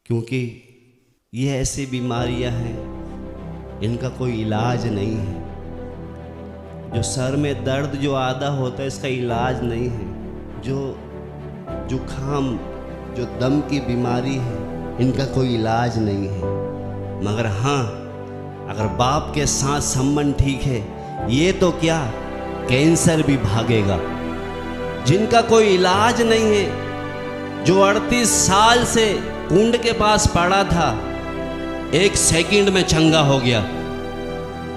क्योंकि ये ऐसी बीमारियां हैं, इनका कोई इलाज नहीं है। जो सर में दर्द जो आधा होता है, इसका इलाज नहीं है। जो जुखाम, जो दम की बीमारी है, इनका कोई इलाज नहीं है। मगर हाँ, अगर बाप के साथ संबंध ठीक है, ये तो क्या, कैंसर भी भागेगा। जिनका कोई इलाज नहीं है, जो 38 साल से कुंड के पास पड़ा था, 1 सेकंड में चंगा हो गया।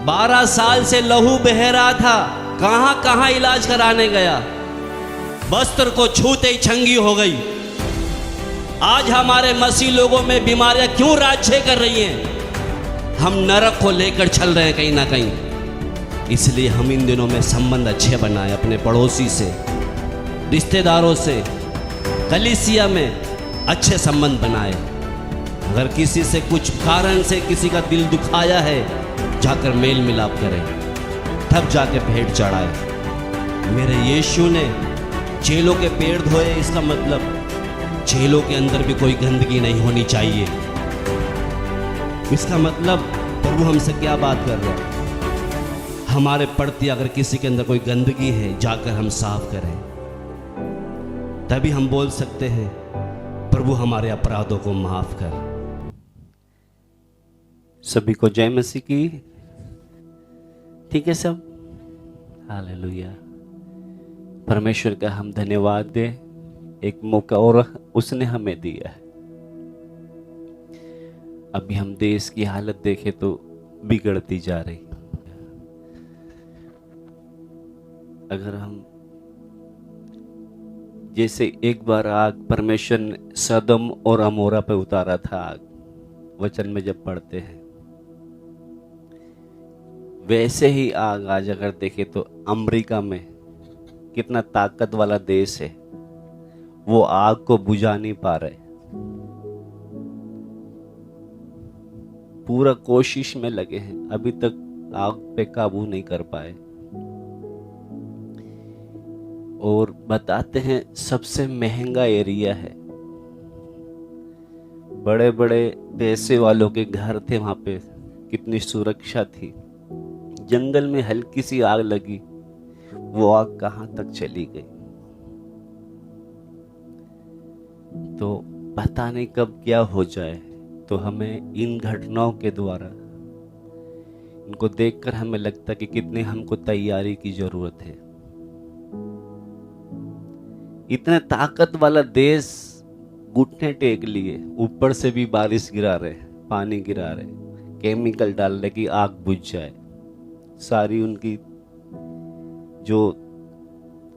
12 साल से लहू बह रहा था, कहां कहां इलाज कराने गया, वस्त्र को छूते ही चंगी हो गई। आज हमारे मसीह लोगों में बीमारियां क्यों राज्य कर रही हैं? हम नरक को लेकर चल रहे हैं कहीं ना कहीं। इसलिए हम इन दिनों में संबंध अच्छे बनाए, अपने पड़ोसी से, रिश्तेदारों से, कलीसिया में अच्छे संबंध बनाए। अगर किसी से कुछ कारण से किसी का दिल दुखाया है, जाकर मेल मिलाप करें, तब जाके भेंट चढ़ाए। मेरे यीशु ने चेलों के पैर धोए, इसका मतलब चेलों के अंदर भी कोई गंदगी नहीं होनी चाहिए। इसका मतलब प्रभु हमसे क्या बात कर रहा है? हमारे प्रति अगर किसी के अंदर कोई गंदगी है, जाकर हम साफ करें, तभी हम बोल सकते हैं प्रभु हमारे अपराधों को माफ कर। सभी को जय मसीह की। ठीक है सब, हालेलुया। परमेश्वर का हम धन्यवाद दें, एक मौका और उसने हमें दिया है। अभी हम देश की हालत देखें तो बिगड़ती जा रही। अगर हम जैसे एक बार आग परमेश्वर ने सदम और अमोरा पे उतारा था, आग वचन में जब पढ़ते हैं, वैसे ही आग आज अगर देखें तो अमेरिका में कितना ताकत वाला देश है, वो आग को बुझा नहीं पा रहे, पूरा कोशिश में लगे हैं, अभी तक आग पे काबू नहीं कर पाए। और बताते हैं सबसे महंगा एरिया है, बड़े बड़े पैसे वालों के घर थे वहां पे, कितनी सुरक्षा थी। जंगल में हल्की सी आग लगी, वो आग कहां तक चली गई, तो पता नहीं कब क्या हो जाए। तो हमें इन घटनाओं के द्वारा, इनको देखकर हमें लगता कि कितनी हमको तैयारी की जरूरत है। इतने ताकत वाला देश घुटने टेक लिए, ऊपर से भी बारिश गिरा रहे, पानी गिरा रहे, केमिकल डाल रहे कि आग बुझ जाए। सारी उनकी जो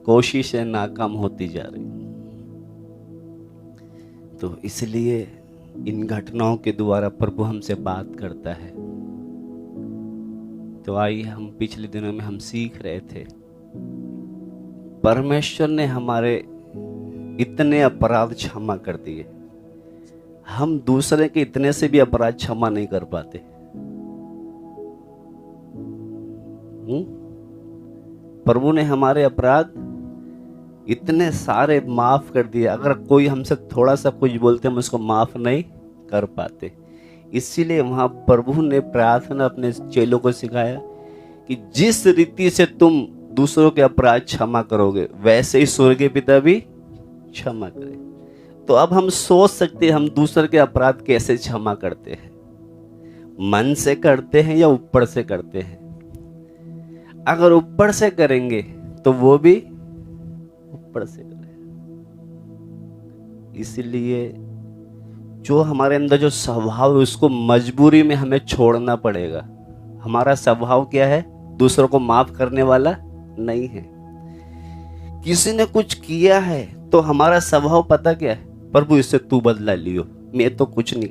कोशिश है नाकाम होती जा रही। तो इसलिए इन घटनाओं के द्वारा प्रभु हमसे बात करता है। तो आइए, हम पिछले दिनों में हम सीख रहे थे, परमेश्वर ने हमारे इतने अपराध क्षमा कर दिए, हम दूसरे के इतने से भी अपराध क्षमा नहीं कर पाते। प्रभु ने हमारे अपराध इतने सारे माफ कर दिए, अगर कोई हमसे थोड़ा सा कुछ बोलते हम उसको माफ नहीं कर पाते। इसीलिए वहां प्रभु ने प्रार्थना अपने चेलों को सिखाया कि जिस रीति से तुम दूसरों के अपराध क्षमा करोगे, वैसे ही स्वर्गीय पिता भी क्षमा करे। तो अब हम सोच सकते हैं हम दूसरे के अपराध कैसे क्षमा करते हैं, मन से करते हैं या ऊपर से करते हैं। अगर ऊपर से करेंगे तो वो भी ऊपर से करें। इसलिए जो हमारे अंदर जो स्वभाव है, उसको मजबूरी में हमें छोड़ना पड़ेगा। हमारा स्वभाव क्या है? दूसरों को माफ करने वाला नहीं है। किसी ने कुछ किया है तो हमारा स्वभाव पता क्या है? प्रभु इससे तू बदला लियो, मैं तो कुछ नहीं।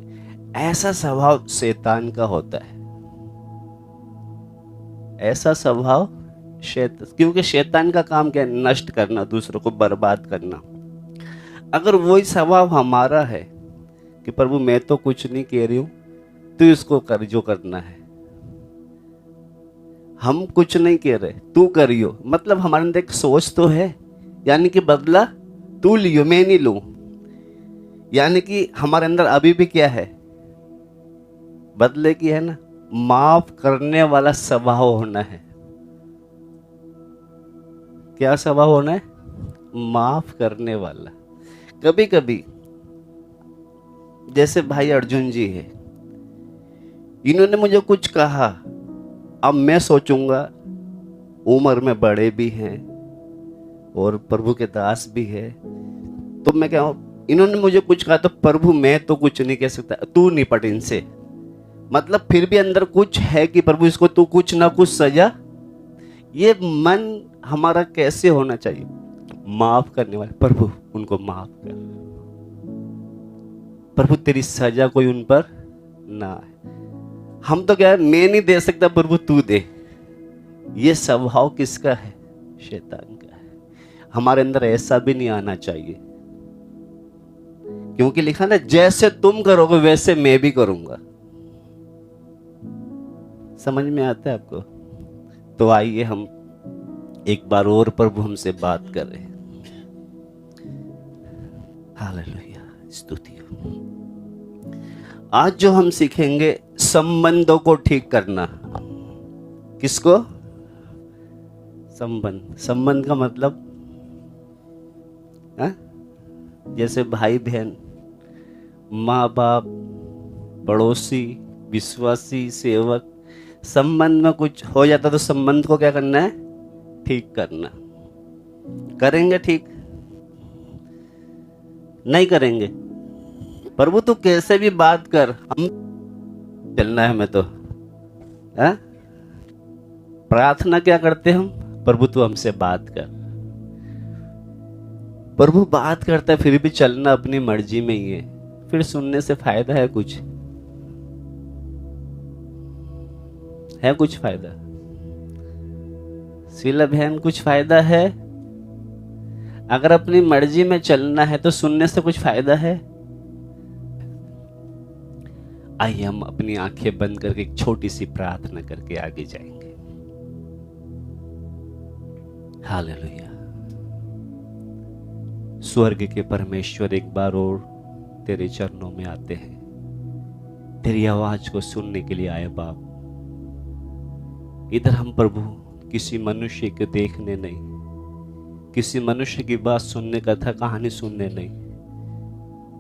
ऐसा स्वभाव शैतान का होता है, ऐसा स्वभाव क्योंकि शैतान का काम क्या है? नष्ट करना, दूसरों को बर्बाद करना। अगर वही स्वभाव हमारा है कि प्रभु मैं तो कुछ नहीं कह रही हूं, तू इसको कर जो करना है, हम कुछ नहीं कह रहे, तू करियो, मतलब हमारे अंदर एक सोच तो है, यानी कि बदला तू लियो, मैं नहीं लूं। यानी कि हमारे अंदर अभी भी क्या है, बदले की है ना, माफ करने वाला स्वभाव होना है। क्या स्वभाव होना है? माफ करने वाला। कभी कभी जैसे भाई अर्जुन जी है, इन्होंने मुझे कुछ कहा, अब मैं सोचूंगा उम्र में बड़े भी हैं और प्रभु के दास भी है, तो मैं क्या, इन्होंने मुझे कुछ कहा तो प्रभु मैं तो कुछ नहीं कह सकता, तू निपट इनसे। मतलब फिर भी अंदर कुछ है कि प्रभु इसको तू कुछ ना कुछ सजा। ये मन हमारा कैसे होना चाहिए? माफ करने वाले, प्रभु उनको माफ कर, प्रभु तेरी सजा कोई उन पर ना है। हम तो क्या है, मैं नहीं दे सकता प्रभु तू दे। ये स्वभाव किसका है? शैतान का है। हमारे अंदर ऐसा भी नहीं आना चाहिए, क्योंकि लिखा ना, जैसे तुम करोगे वैसे मैं भी करूंगा। समझ में आता है आपको? तो आइए हम एक बार और प्रभु हमसे बात कर रहे हैं। हालेलुया, स्तुति हो। आज जो हम सीखेंगे, संबंधों को ठीक करना। किसको? संबंध। संबंध का मतलब है? जैसे भाई बहन, माँ बाप, पड़ोसी, विश्वासी, सेवक। संबंध में कुछ हो जाता तो संबंध को क्या करना है? ठीक करना। करेंगे ठीक? नहीं करेंगे। प्रभु तू कैसे भी बात कर, हम चलना है हमें तो है? प्रार्थना क्या करते हम? प्रभु तू हमसे बात कर। प्रभु बात करता है, फिर भी चलना अपनी मर्जी में ही है, फिर सुनने से फायदा है कुछ? है कुछ फायदा? शीला बहन, कुछ फायदा है? अगर अपनी मर्जी में चलना है तो सुनने से कुछ फायदा है? आइए हम अपनी आंखें बंद करके एक छोटी सी प्रार्थना करके आगे जाएंगे। हालेलुया। स्वर्ग के परमेश्वर, एक बार और तेरे चरणों में आते हैं, तेरी आवाज को सुनने के लिए आए बाप। इधर हम प्रभु किसी मनुष्य को देखने नहीं, किसी मनुष्य की बात सुनने, कथा कहानी सुनने नहीं,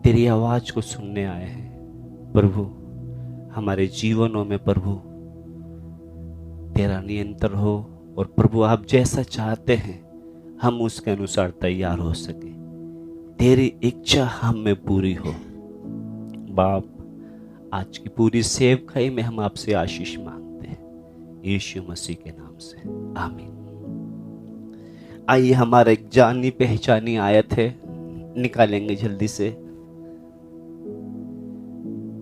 तेरी आवाज को सुनने आए हैं। प्रभु हमारे जीवनों में प्रभु तेरा नियंत्रण हो, और प्रभु आप जैसा चाहते हैं हम उसके अनुसार तैयार हो सके। तेरी इच्छा हम में पूरी हो बाप। आज की पूरी सेवकाई में हम आपसे आशीष मांगते हैं, यीशु मसीह के नाम से, आमीन। आइए हमारा एक जानी पहचानी आयत है, निकालेंगे जल्दी से।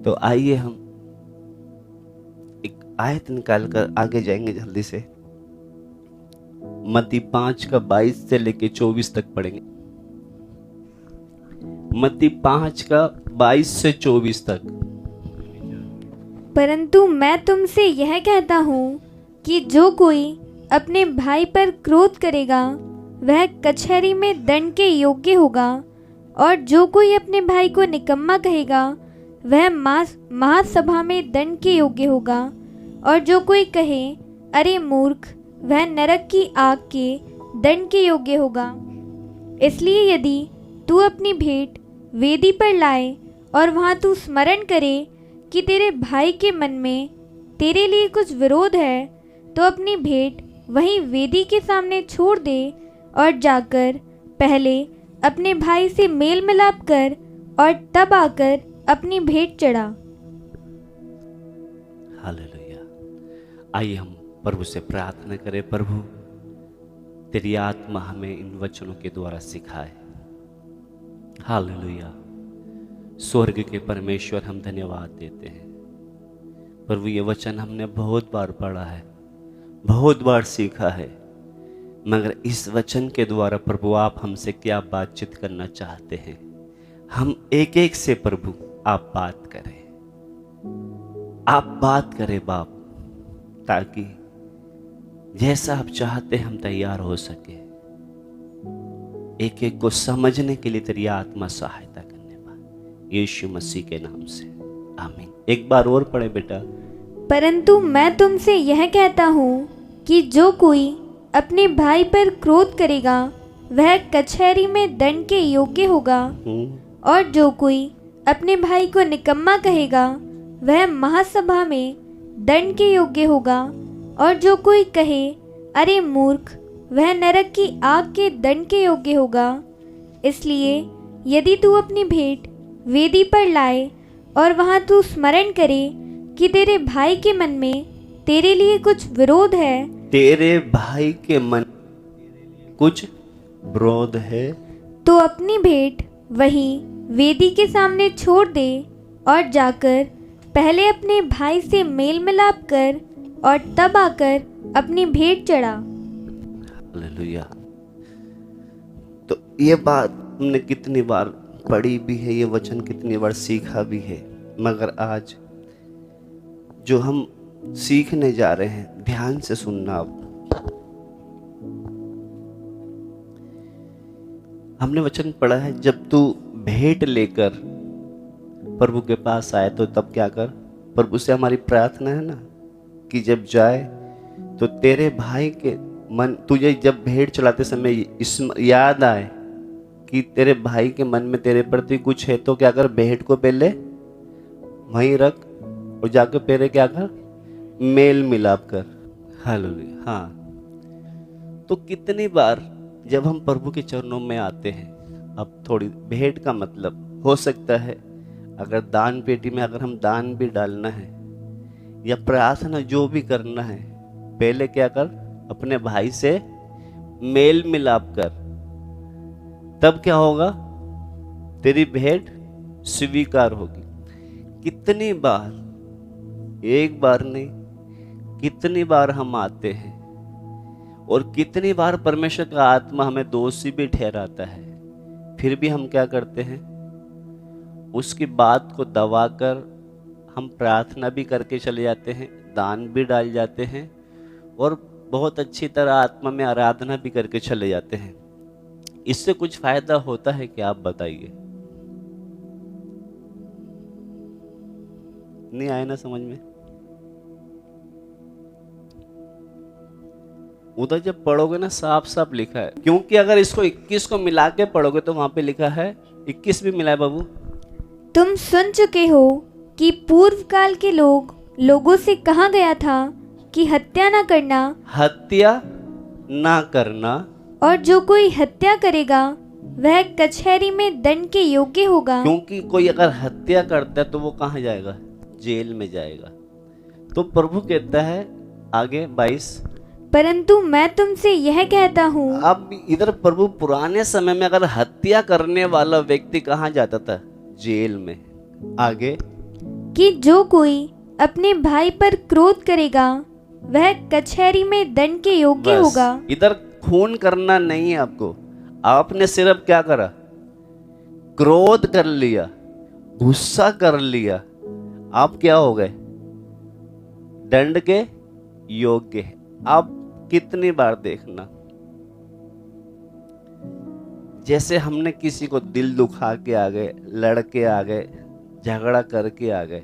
तो आइए हम एक आयत निकाल कर आगे जाएंगे जल्दी से। मत्ती 5 का 22 से लेके 24 तक पढ़ेंगे। मत्ती 5 का 22 से 24 तक। परंतु मैं तुमसे यह कहता हूँ कि जो कोई अपने भाई पर क्रोध करेगा वह कचहरी में दंड के योग्य होगा, और जो कोई अपने भाई को निकम्मा कहेगा वह महासभा में दंड के योग्य होगा, और जो कोई कहे अरे मूर्ख, वह नरक की आग के दंड के योग्य होगा। इसलिए यदि तू अपनी भेंट वेदी पर लाए और वहाँ तू स्मरण करे कि तेरे भाई के मन में तेरे लिए कुछ विरोध है, तो अपनी भेंट वहीं वेदी के सामने छोड़ दे और जाकर पहले अपने भाई से मेल मिलाप कर और तब आकर अपनी भेंट चढ़ा। हालेलुया। आइए हम प्रभु से प्रार्थना करें, प्रभु तेरी आत्मा हमें इन वचनों के द्वारा सिखाए। हालेलुया। स्वर्ग के परमेश्वर, हम धन्यवाद देते हैं प्रभु। ये वचन हमने बहुत बार पढ़ा है, बहुत बार सीखा है, मगर इस वचन के द्वारा प्रभु आप हमसे क्या बातचीत करना चाहते हैं, हम एक एक से प्रभु आप बात करें, आप बात करें बाप, ताकि जैसा आप चाहते हम तैयार हो सके। एक एक को समझने के लिए तेरी आत्मा सहायता करने पा, यीशु मसीह के नाम से आमीन। एक बार और पढ़े बेटा। परंतु मैं तुमसे यह कहता हूँ कि जो कोई अपने भाई पर क्रोध करेगा वह कचहरी में दंड के योग्य होगा, और जो कोई अपने भाई को निकम्मा कहेगा वह महासभा में दंड के योग्य होगा, और जो कोई कहे अरे मूर्ख वह नरक की आग के दंड के योग्य होगा। इसलिए यदि तू अपनी भेंट वेदी पर लाए और वहाँ तू स्मरण करे कि तेरे भाई के मन में तेरे लिए कुछ विरोध है, तेरे भाई के मन कुछ विरोध है, तो अपनी भेंट वहीं वेदी के सामने छोड़ दे और जाकर पहले अपने भाई से मेल मिलाप कर और तब आकर अपनी भेंट चढ़ा। हालेलुया। तो ये बात हमने कितनी बार पढ़ी भी है, ये वचन कितनी बार सीखा भी है, मगर आज जो हम सीखने जा रहे हैं ध्यान से सुनना। अब हमने वचन पढ़ा है जब तू भेंट लेकर प्रभु के पास आए तो तब क्या कर। प्रभु से हमारी प्रार्थना है ना कि जब जाए तो तेरे भाई के मन, तुझे जब भेंट चढ़ाते समय इस याद आए कि तेरे भाई के मन में तेरे प्रति कुछ है, तो क्या कर, भेंट को पहले वहीं रख और जाकर पहले क्या कर, मेल मिलाप कर। हालेलुया। हाँ, तो कितनी बार जब हम प्रभु के चरणों में आते हैं, अब थोड़ी भेंट का मतलब हो सकता है अगर दान पेटी में अगर हम दान भी डालना है या प्रार्थना जो भी करना है, पहले क्या कर, अपने भाई से मेल मिलाप कर, तब क्या होगा, तेरी भेंट स्वीकार होगी। कितनी बार, एक बार नहीं, कितनी बार हम आते हैं और कितनी बार परमेश्वर का आत्मा हमें दोषी भी ठहराता है, फिर भी हम क्या करते हैं, उसकी बात को दबाकर हम प्रार्थना भी करके चले जाते हैं, दान भी डाल जाते हैं और बहुत अच्छी तरह आत्मा में आराधना भी करके चले जाते हैं। इससे कुछ फायदा होता है क्या, आप बताइए? नहीं आए ना समझ में? उधर जब पढ़ोगे ना साफ साफ लिखा है, क्योंकि अगर इसको 21 को मिला के पढ़ोगे तो वहां पे लिखा है, 21 भी मिला है बाबू। तुम सुन चुके हो कि पूर्व काल के लोगों से कहा गया था कि हत्या ना करना, हत्या ना करना, और जो कोई हत्या करेगा वह कचहरी में दंड के योग्य होगा। क्योंकि कोई अगर हत्या करता है तो वो कहाँ जाएगा, जेल में जाएगा। तो प्रभु कहता है आगे 22, परंतु मैं तुमसे यह कहता हूँ। अब इधर प्रभु पुराने समय में अगर हत्या करने वाला व्यक्ति कहाँ जाता था, जेल में। आगे, कि जो कोई अपने भाई पर क्रोध करेगा वह कचहरी में दंड के योग्य होगा। इधर खून करना नहीं है आपको, आपने सिर्फ क्या करा, क्रोध कर लिया, गुस्सा कर लिया, आप क्या हो गए, दंड के योग्य है। आप कितनी बार देखना, जैसे हमने किसी को दिल दुखा के आ गए, लड़के आ गए, झगड़ा करके आ गए,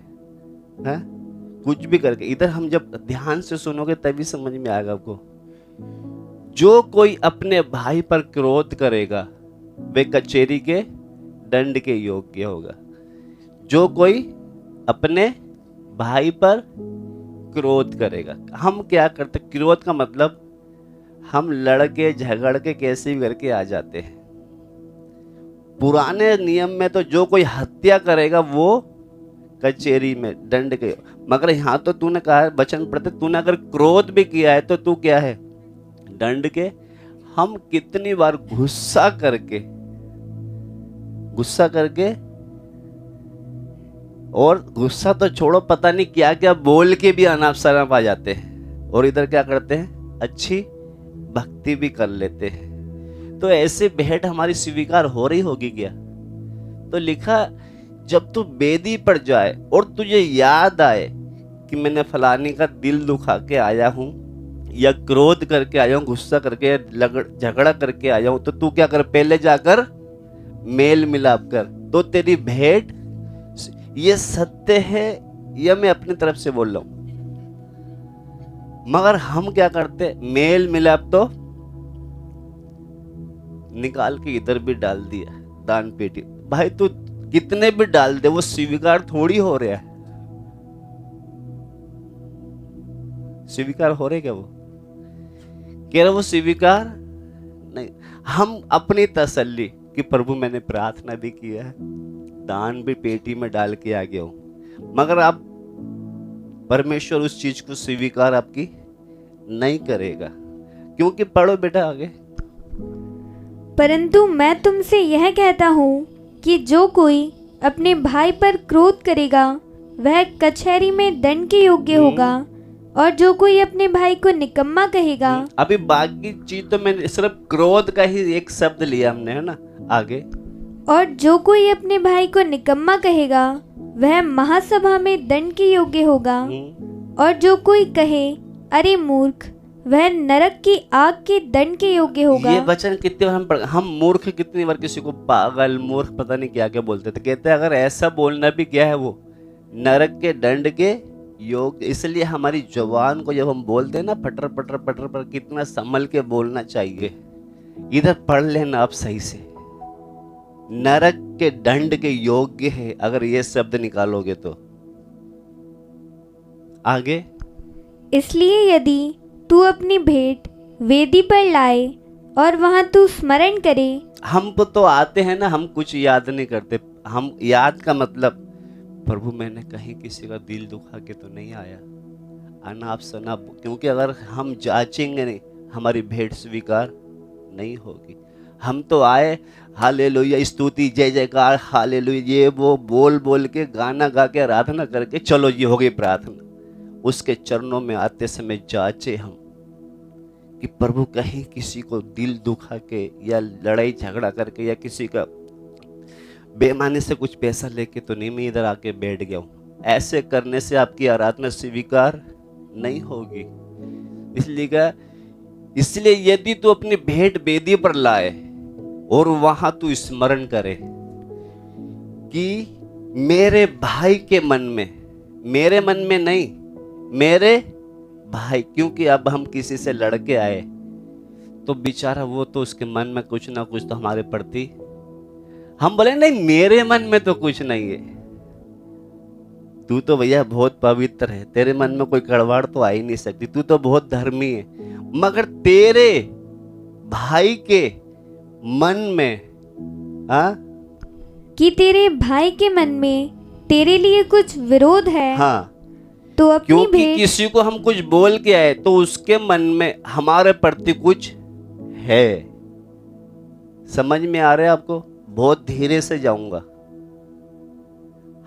हैं, कुछ भी करके, इधर हम जब ध्यान से सुनोगे तभी समझ में आएगा आपको। जो कोई अपने भाई पर क्रोध करेगा वे कचहरी के दंड के योग्य होगा। जो कोई अपने भाई पर क्रोध करेगा, हम क्या करते, क्रोध का मतलब हम लड़के झगड़ के कैसे भी करके आ जाते हैं। पुराने नियम में तो जो कोई हत्या करेगा वो कचहरी में दंड के, मगर यहाँ तो तूने कहा है, वचन पढ़ते, तूने अगर क्रोध भी किया है तो तू क्या है, दंड के। हम कितनी बार गुस्सा करके और गुस्सा तो छोड़ो, पता नहीं क्या क्या बोल के भी अनाप शनाप आ जाते हैं और इधर क्या करते हैं, अच्छी भक्ति भी कर लेते हैं। तो ऐसे भेंट हमारी स्वीकार हो रही होगी क्या? तो लिखा, जब तू बेदी पर जाए और तुझे याद आए कि मैंने फलानी का दिल दुखा के आया हूं या क्रोध करके आया हूं, गुस्सा करके झगड़ा करके आया हूं, तो तू क्या कर, पहले जाकर मेल मिलाप कर, तो तेरी भेंट ये सत्य है या मैं अपनी तरफ से बोल रहा हूं? मगर हम क्या करते, मेल मिलाप तो निकाल के इधर भी डाल दिया दान पेटी। भाई तू कितने भी डाल दे, वो स्वीकार थोड़ी हो रहा है। स्वीकार हो रहे क्या? वो कह रहे वो स्वीकार नहीं। हम अपनी तसल्ली कि प्रभु मैंने प्रार्थना भी किया है, दान भी पेटी में डाल के आ गया हूं, मगर आप परमेश्वर उस चीज को स्वीकार आपकी नहीं करेगा। क्योंकि पढ़ो बेटा आगे। परंतु मैं तुमसे यह कहता हूँ कि जो कोई अपने भाई पर क्रोध करेगा वह कचहरी में दंड के योग्य होगा, और जो कोई अपने भाई को निकम्मा कहेगा। अभी बाकी चीज तो मैंने सिर्फ क्रोध का ही एक शब्द लिया हमने, है ना? आगे। और जो कोई अपने भाई को निकम्मा कहेगा वह महासभा में दंड के योग्य होगा, और जो कोई कहे अरे मूर्ख वह नरक की आग के दंड के योग्य होगा। ये वचन कितने बार हम मूर्ख कितनी बार किसी को पागल मूर्ख पता नहीं क्या क्या बोलते थे। कहते हैं अगर ऐसा बोलना भी क्या है वो नरक के दंड के योग। इसलिए हमारी जुबान को जब हम बोलते हैं ना पटर पटर पटर पर, कितना संभल के बोलना चाहिए। इधर पढ़ लेना आप सही से, नरक के दंड के योग्य है अगर ये शब्द निकालोगे तो। आगे। इसलिए यदि तू अपनी भेंट वेदी पर लाए और वहां तू स्मरण करे। हम तो आते हैं ना, हम कुछ याद नहीं करते। हम याद का मतलब प्रभु मैंने कहीं किसी का दिल दुखा के तो नहीं आया, अनाप शनाप। क्योंकि अगर हम जांचेंगे नहीं हमारी भेंट स्वीकार नहीं होगी। हम तो आए हालेलुया स्तुति जय जयकार हालेलुया ये वो बोल बोल के गाना गा के आराधना करके चलो ये हो गई प्रार्थना। उसके चरणों में आते समय जांचे हम कि प्रभु कहीं किसी को दिल दुखा के या लड़ाई झगड़ा करके या किसी का बेमानी से कुछ पैसा लेके तो नहीं मैं इधर आके बैठ गया हूं। ऐसे करने से आपकी आराधना स्वीकार नहीं होगी। इसलिए यदि तू अपनी भेंट वेदी पर लाए और वहां तू स्मरण करे कि मेरे भाई के मन में, मेरे मन में नहीं मेरे भाई, क्योंकि अब हम किसी से लड़के आए तो बेचारा वो तो उसके मन में कुछ ना कुछ तो हमारे प्रति, हम बोले नहीं मेरे मन में तो कुछ नहीं है, तू तो भैया बहुत पवित्र है, तेरे मन में कोई कड़वाड़ तो आ ही नहीं सकती, तू तो बहुत धर्मी है। मगर तेरे भाई के मन में कि तेरे भाई के मन में तेरे लिए कुछ विरोध है। हाँ, तो अपनी क्योंकि किसी को हम कुछ बोल के आए तो उसके मन में हमारे प्रति कुछ है। समझ में आ रहा है आपको? बहुत धीरे से जाऊंगा।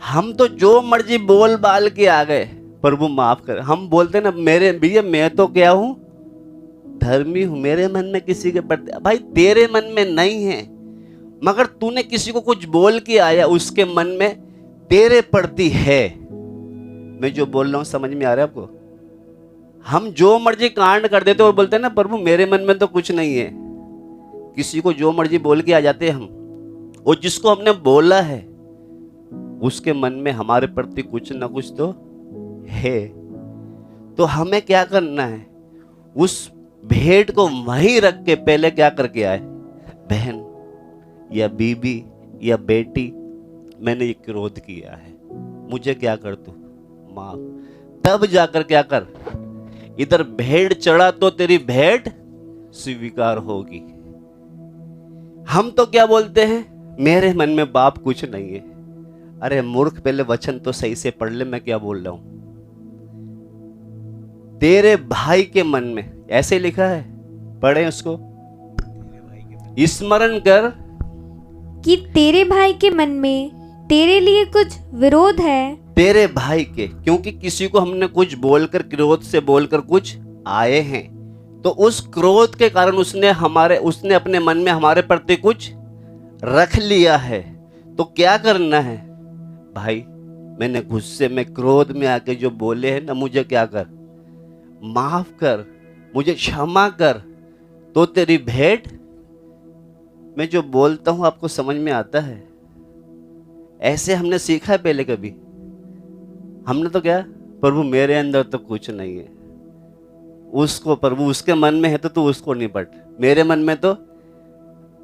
हम तो जो मर्जी बोल बाल के आ गए, प्रभु माफ कर। हम बोलते ना मेरे भैया मैं तो क्या हूं, धर्मी हूं, मेरे मन में किसी के प्रति, भाई तेरे मन में नहीं है, मगर तूने किसी को कुछ बोल के आया उसके मन में तेरे प्रति है। मैं जो बोल रहा हूं समझ में आ रहा है आपको? हम जो मर्जी कांड कर देते और बोलते हैं ना प्रभु मेरे मन में तो कुछ नहीं है, किसी को जो मर्जी बोल के आ जाते हैं हम, और जिसको हमने बोला है उसके मन में हमारे प्रति कुछ ना कुछ तो है। तो हमें क्या करना है, उस भेंट को वहीं रख के पहले क्या करके आए, बहन या बीबी या बेटी मैंने ये क्रोध किया है, मुझे क्या कर तू माफ। तब जाकर क्या कर, इधर भेंट चढ़ा तो तेरी भेंट स्वीकार होगी। हम तो क्या बोलते हैं, मेरे मन में बाप कुछ नहीं है। अरे मूर्ख पहले वचन तो सही से पढ़ ले, मैं क्या बोल रहा हूं। तेरे भाई के मन में ऐसे लिखा है, पढ़े उसको, स्मरण कर कि तेरे भाई के मन में तेरे लिए कुछ विरोध है। तेरे भाई के, क्योंकि किसी को हमने कुछ बोलकर, क्रोध से बोलकर कुछ आए हैं, तो उस क्रोध के कारण उसने अपने मन में हमारे प्रति कुछ रख लिया है। तो क्या करना है भाई, मैंने गुस्से में क्रोध में आके जो बोले हैं ना, मुझे क्या कर, माफ कर, मुझे क्षमा कर, तो तेरी भेंट। मैं जो बोलता हूं आपको समझ में आता है? ऐसे हमने सीखा है पहले कभी? हमने तो क्या, प्रभु मेरे अंदर तो कुछ नहीं है, उसको प्रभु उसके मन में है तो तू उसको निपट, मेरे मन में तो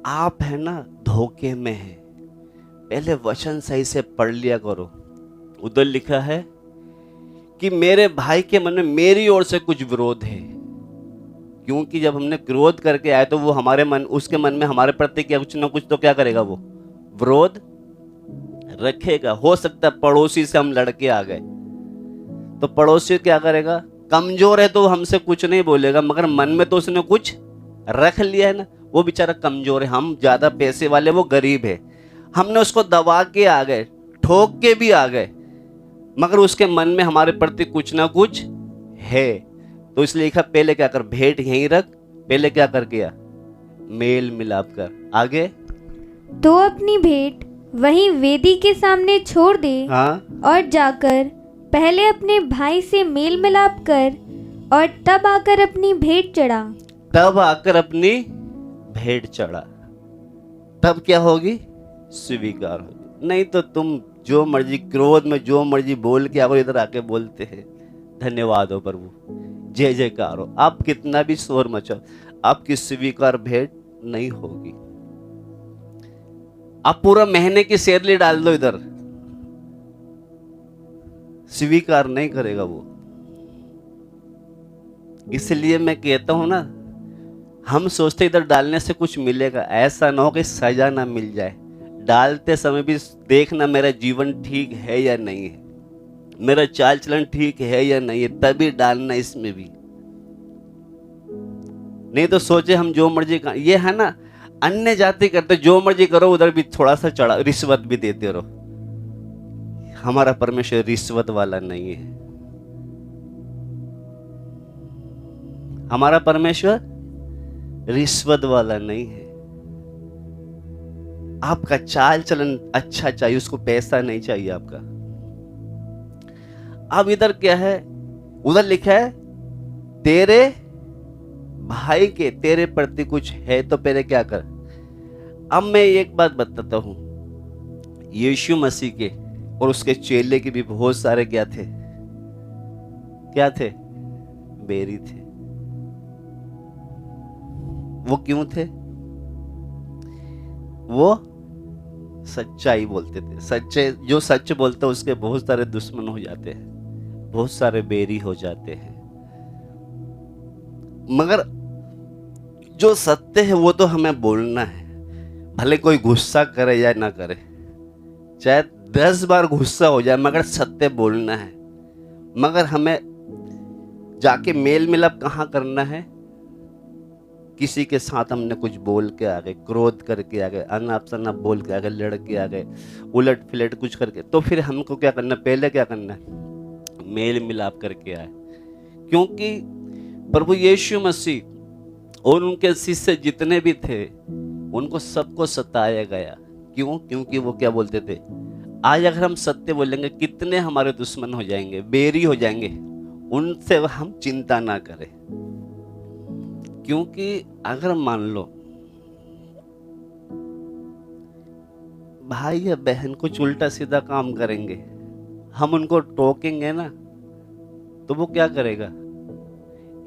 आप है ना धोखे में है। पहले वचन सही से पढ़ लिया करो। उधर लिखा है कि मेरे भाई के मन में मेरी ओर से कुछ विरोध है, क्योंकि जब हमने क्रोध करके आए तो वो हमारे मन, उसके मन में हमारे प्रति क्या कुछ ना कुछ तो क्या करेगा, वो विरोध रखेगा। हो सकता है पड़ोसी से हम लड़के आ गए तो पड़ोसी क्या करेगा, कमजोर है तो हमसे कुछ नहीं बोलेगा, मगर मन में तो उसने कुछ रख लिया है ना। वो बेचारा कमजोर है, हम ज्यादा पैसे वाले, वो गरीब है, हमने उसको दबा के आ गए, ठोक के भी आ गए, मगर उसके मन में हमारे प्रति कुछ ना कुछ है। तो इसलिए लिखा पहले क्या कर, भेंट यहीं रख, पहले क्या कर गया, मेल मिलाप कर। आगे, तो अपनी भेंट वहीं वेदी के सामने छोड़ दे। हाँ, और जाकर पहले अपने भाई से मेल मिलाप कर और तब आकर अपनी भेंट चढ़ा। तब आकर अपनी भेंट चढ़ा, तब क्या होगी, स्वीकार होगी। नहीं तो तुम जो मर्जी क्रोध में जो मर्जी बोल के आकर इधर आके बोलते हैं धन्यवाद हो प्रभु, जय जयकार हो, आप कितना भी शोर मचाओ, आपकी स्वीकार भेंट नहीं होगी। आप पूरा महीने की सैलरी डाल दो इधर, स्वीकार नहीं करेगा वो। इसलिए मैं कहता हूं ना, हम सोचते इधर डालने से कुछ मिलेगा, ऐसा ना हो कि सजा ना मिल जाए। डालते समय भी देखना मेरा जीवन ठीक है या नहीं है, मेरा चाल चलन ठीक है या नहीं है, तभी डालना इसमें भी। नहीं तो सोचे हम जो मर्जी, ये है ना अन्य जाति करते, जो मर्जी करो उधर भी थोड़ा सा चढ़ा, रिश्वत भी देते रहो। हमारा परमेश्वर रिश्वत वाला नहीं है, हमारा परमेश्वर रिश्वत वाला नहीं है। आपका चाल चलन अच्छा चाहिए, उसको पैसा नहीं चाहिए आपका। अब इधर क्या है, उधर लिखा है तेरे भाई के तेरे प्रति कुछ है तो पहले क्या कर। अब मैं एक बात बताता हूं, यीशु मसीह के और उसके चेले के भी बहुत सारे क्या थे, क्या थे, बैरी थे। वो क्यों थे, वो सच्चाई बोलते थे। सच्चे जो सच बोलते हैं उसके बहुत सारे दुश्मन हो जाते हैं, बहुत सारे बैरी हो जाते हैं। मगर जो सत्य है वो तो हमें बोलना है, भले कोई गुस्सा करे या ना करे, चाहे 10 बार गुस्सा हो जाए, मगर सत्य बोलना है। मगर हमें जाके मेल मिलाप कहाँ करना है, किसी के साथ हमने कुछ बोल के आ गए, क्रोध करके आ गए, अनाप शनाप बोल के आ गए, लड़ के आ गए, उलट फिलट कुछ करके, तो फिर हमको क्या करना, पहले क्या करना है, मेल मिलाप करके आए। क्योंकि प्रभु यीशु मसीह और उनके शिष्य जितने भी थे उनको सबको सताया गया। क्यों? क्योंकि वो क्या बोलते थे, आज अगर हम सत्य बोलेंगे कितने हमारे दुश्मन हो जाएंगे, बैरी हो जाएंगे, उनसे हम चिंता ना करें। क्योंकि अगर मान लो भाई या बहन कुछ उल्टा सीधा काम करेंगे, हम उनको टोकेंगे ना, तो वो क्या करेगा,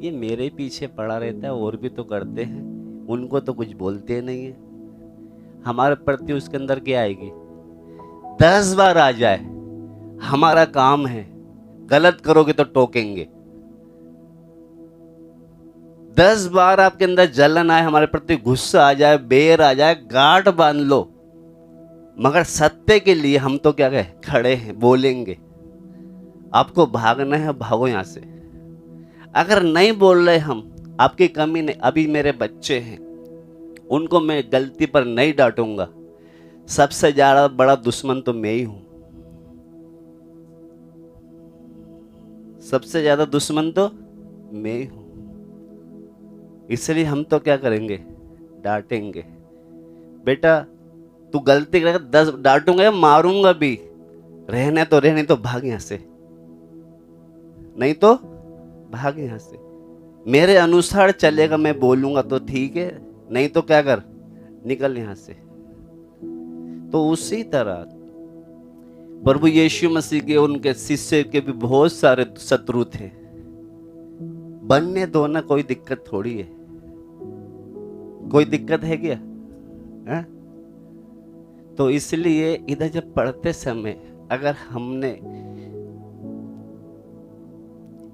ये मेरे पीछे पड़ा रहता है, और भी तो करते हैं, उनको तो कुछ बोलते नहीं है। हमारे प्रति उसके अंदर क्या आएगी, 10 बार आ जाए, हमारा काम है, गलत करोगे तो टोकेंगे। 10 बार आपके अंदर जलन आए, हमारे प्रति गुस्सा आ जाए, बैर आ जाए, गांठ बांध लो, मगर सत्य के लिए हम तो क्या कहे, खड़े हैं, बोलेंगे। आपको भागना है, भागो यहां से। अगर नहीं बोल रहे हम, आपकी कमी नहीं, अभी मेरे बच्चे हैं, उनको मैं गलती पर नहीं डांटूंगा, सबसे ज्यादा बड़ा दुश्मन तो मैं ही हूं, सबसे ज्यादा दुश्मन तो मैं ही हूं। इसलिए हम तो क्या करेंगे, डांटेंगे। बेटा तू गलती करेगा, 10 डांटूंगा या मारूंगा भी, रहने तो रहने, तो भाग यहां से, नहीं तो भाग यहां से। मेरे अनुसार चलेगा, मैं बोलूंगा तो ठीक है, नहीं तो क्या कर, निकल यहां से। तो उसी तरह प्रभु यीशु मसीह के उनके शिष्य के भी बहुत सारे शत्रु थे। बनने दो ना, कोई दिक्कत थोड़ी है। कोई दिक्कत है क्या? है? तो इसलिए इधर जब पढ़ते समय अगर हमने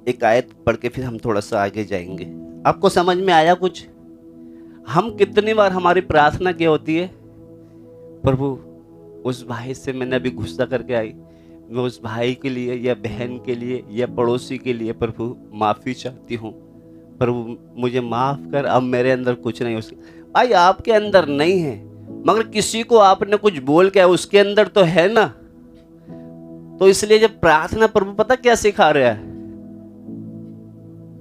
एक आयत पढ़ के फिर हम थोड़ा सा आगे जाएंगे। आपको समझ में आया कुछ? हम कितनी बार हमारी प्रार्थना क्या होती है, प्रभु उस भाई से मैंने अभी गुस्सा करके आई, मैं उस भाई के लिए या बहन के लिए या पड़ोसी के लिए प्रभु माफी चाहती हूँ, प्रभु मुझे माफ कर, अब मेरे अंदर कुछ नहीं। उसके भाई आपके अंदर नहीं है, मगर किसी को आपने कुछ बोल के उसके अंदर तो है ना। तो इसलिए जब प्रार्थना, प्रभु पता क्या सिखा रहा है?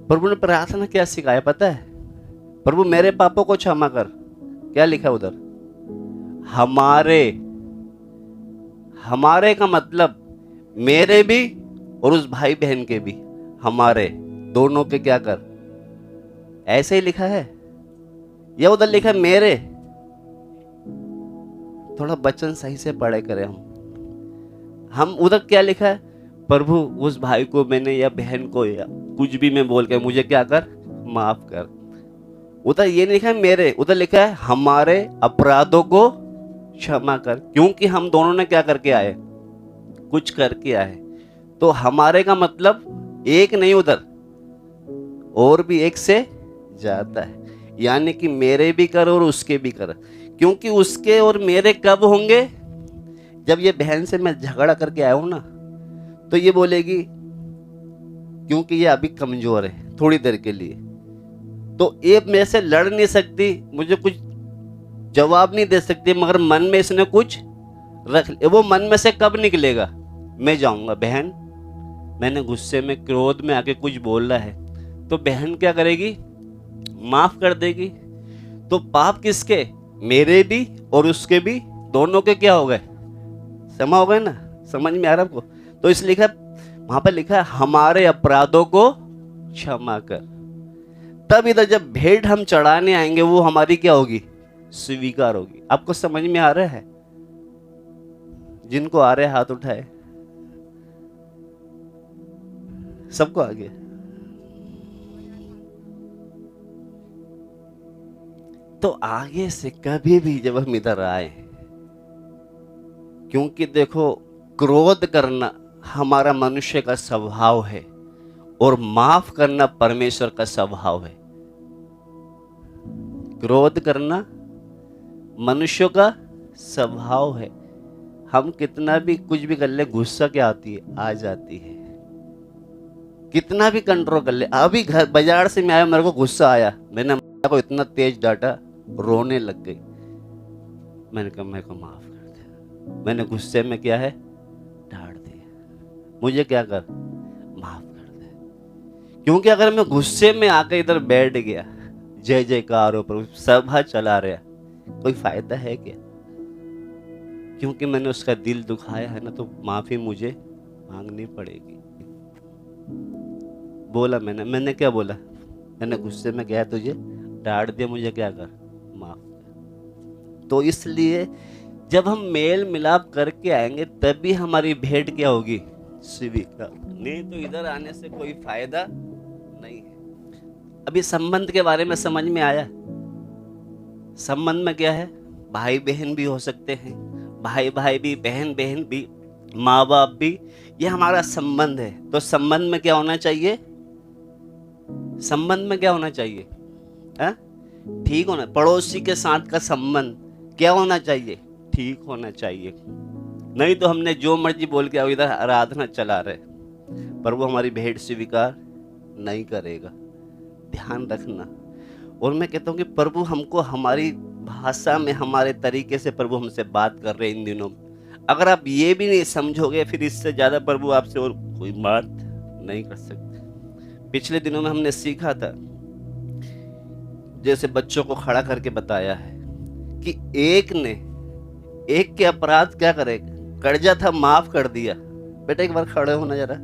प्रभु ने प्रार्थना क्या सिखाया पता है? प्रभु मेरे पापों को क्षमा कर। क्या लिखा उधर? हमारे का मतलब मेरे भी और उस भाई बहन के भी, हमारे दोनों के क्या कर। ऐसे ही लिखा है या उधर लिखा है मेरे? थोड़ा वचन सही से पढ़े करें हम उधर क्या लिखा है? प्रभु उस भाई को मैंने या बहन को या कुछ भी मैं बोल के मुझे क्या कर, माफ कर। उधर ये नहीं लिखा है मेरे, उधर लिखा है हमारे अपराधों को क्षमा कर, क्योंकि हम दोनों ने क्या करके आए, कुछ करके आए। तो हमारे का मतलब एक नहीं, उधर और भी एक से ज्यादा है, यानी कि मेरे भी कर और उसके भी कर। क्योंकि उसके और मेरे कब होंगे? जब ये बहन से मैं झगड़ा करके आया हूं ना, तो ये बोलेगी क्योंकि ये अभी कमजोर है थोड़ी देर के लिए, तो ये मेरे से लड़ नहीं सकती, मुझे कुछ जवाब नहीं दे सकती, मगर मन में इसने कुछ रख, वो मन में से कब निकलेगा? मैं जाऊंगा, बहन मैंने गुस्से में क्रोध में आके कुछ बोला है, तो बहन क्या करेगी? माफ कर देगी। तो पाप किसके? मेरे भी और उसके भी, दोनों के क्या हो गए? क्षमा हो गए ना। समझ में आ रहा आपको? तो इसलिए लिखा, वहां पर लिखा है हमारे अपराधों को क्षमा कर। तब इधर जब भेंट हम चढ़ाने आएंगे वो हमारी क्या होगी? स्वीकार होगी। आपको समझ में आ रहा है? जिनको आ रहे हाथ उठाए, सबको आ गया। तो आगे से कभी भी जब हम इधर आए, क्योंकि देखो क्रोध करना हमारा मनुष्य का स्वभाव है और माफ करना परमेश्वर का स्वभाव है। क्रोध करना मनुष्य का स्वभाव है। हम कितना भी कुछ भी कर ले, गुस्सा क्या आती है? आ जाती है। कितना भी कंट्रोल कर ले, अभी घर बाजार से मैं आया, मेरे को गुस्सा आया, मैंने माँ को इतना तेज डांटा, रोने लग गई। मैंने कहा मेरे को माफ कर दे, मैंने गुस्से में क्या है, डांट दिया, मुझे क्या कर, माफ कर दे। क्योंकि अगर मैं गुस्से में आकर इधर बैठ गया, जय जयकार ऊपर सभा चला रहा, कोई फायदा है क्या? क्योंकि मैंने उसका दिल दुखाया है ना, तो माफी मुझे मांगनी पड़ेगी। बोला मैंने क्या बोला? मैंने गुस्से में गया, तुझे डांट दिया, मुझे क्या कर, माफ कर। तो इसलिए जब हम मेल मिलाप करके आएंगे तभी हमारी भेंट क्या होगी, स्वीकार। नहीं तो इधर आने से कोई फायदा नहीं है। अभी संबंध के बारे में समझ में आया? संबंध में क्या है? भाई बहन भी हो सकते हैं, भाई भाई भी, बहन बहन भी, माँ बाप भी, ये हमारा संबंध है। तो संबंध में क्या होना चाहिए? संबंध में क्या होना चाहिए? ठीक होना। पड़ोसी के साथ का संबंध क्या होना चाहिए? ठीक होना चाहिए। नहीं तो हमने जो मर्जी बोल के इधर आराधना चला रहे, पर वो हमारी भेंट स्वीकार नहीं करेगा। ध्यान रखना। और मैं कहता हूँ कि प्रभु हमको हमारी भाषा में, हमारे तरीके से प्रभु हमसे बात कर रहे हैं इन दिनों। अगर आप ये भी नहीं समझोगे, फिर इससे ज्यादा प्रभु आपसे और कोई बात नहीं कर सकते। पिछले दिनों में हमने सीखा था, जैसे बच्चों को खड़ा करके बताया है कि एक के अपराध क्या करे, कर्जा था माफ कर दिया। बेटा एक बार खड़े होना जरा।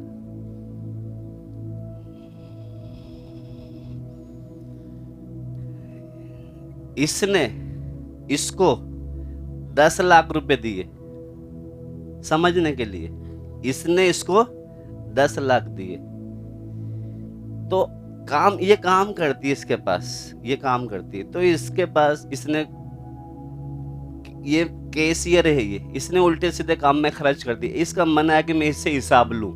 इसने इसको 10 लाख रुपए दिए, समझने के लिए। इसने इसको 10 लाख दिए, तो ये काम करती है इसके पास, ये काम करती है। तो इसके पास इसने, ये कैशियर है, ये इसने उल्टे सीधे काम में खर्च कर दिया। इसका मन है कि मैं इससे हिसाब लूं,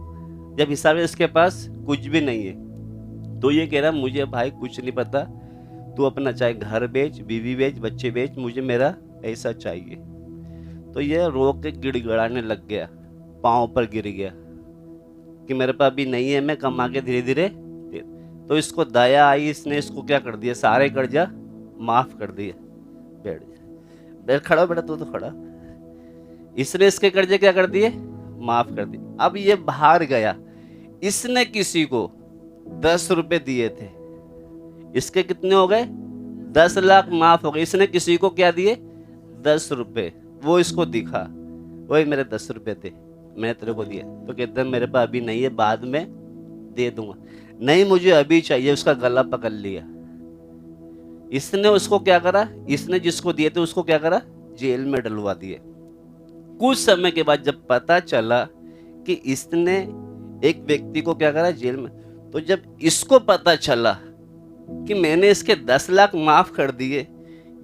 जब हिसाब इसके पास कुछ भी नहीं है। तो ये कह रहा मुझे भाई कुछ नहीं पता, तू अपना चाहे घर बेच, बीवी बेच, बच्चे बेच, मुझे मेरा ऐसा चाहिए। तो ये रो के गिड़गिड़ाने लग गया, पाँव पर गिर गया कि मेरे पास अभी नहीं है, मैं कमा के धीरे धीरे। तो इसको दया आई, इसने इसको क्या कर दिया, सारे कर्जा माफ कर दिए। बैठ खड़ा बेटा, तू तो खड़ा। इसने इसके कर्जे क्या कर दिए, माफ कर दिए। अब ये बाहर गया, इसने किसी को 10 रुपए दिए थे, इसके कितने हो गए, 10 लाख माफ हो गए। इसने किसी को क्या दिए, 10 रुपए। वो इसको दिखा, वही मेरे 10 रुपए थे, मैं तेरे को दिया। तो कहते हैं मेरे पास अभी नहीं है, बाद में दे दूंगा। नहीं, मुझे अभी चाहिए। उसका गला पकड़ लिया। इसने उसको क्या करा, इसने जिसको दिए थे उसको क्या करा, जेल में डलवा दिए। कुछ समय के बाद जब पता चला कि इसने एक व्यक्ति को क्या करा, जेल में, तो जब इसको पता चला कि मैंने इसके 10 लाख माफ कर दिए,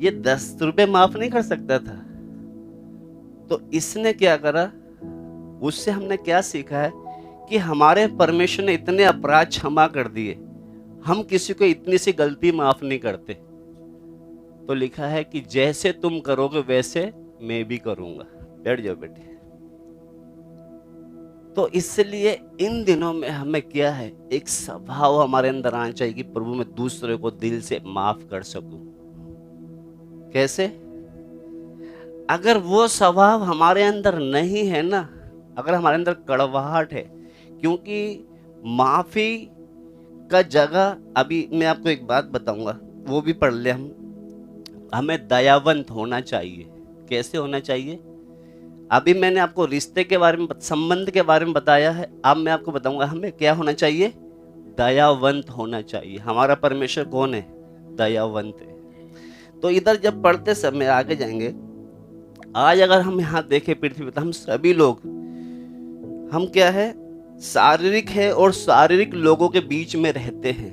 ये 10 रुपए माफ नहीं कर सकता था। तो इसने क्या करा, उससे हमने क्या सीखा है कि हमारे परमेश्वर ने इतने अपराध क्षमा कर दिए, हम किसी को इतनी सी गलती माफ नहीं करते। तो लिखा है कि जैसे तुम करोगे वैसे मैं भी करूंगा। बैठ जाओ बेटे। तो इसलिए इन दिनों में हमें क्या है, एक स्वभाव हमारे अंदर आना चाहिए कि प्रभु मैं दूसरे को दिल से माफ कर सकूं। कैसे? अगर वो स्वभाव हमारे अंदर नहीं है ना, अगर हमारे अंदर कड़वाहट है, क्योंकि माफी का जगह, अभी मैं आपको एक बात बताऊंगा, वो भी पढ़ ले हम। हमें दयावंत होना चाहिए। कैसे होना चाहिए? अभी मैंने आपको रिश्ते के बारे में, संबंध के बारे में बताया है। अब मैं आपको बताऊंगा हमें क्या होना चाहिए, दयावंत होना चाहिए। हमारा परमेश्वर कौन है? दयावंत है। तो इधर जब पढ़ते समय आगे जाएंगे, आज अगर हम यहाँ देखें पृथ्वी पर, हम सभी लोग, हम क्या है, शारीरिक है और शारीरिक लोगों के बीच में रहते हैं।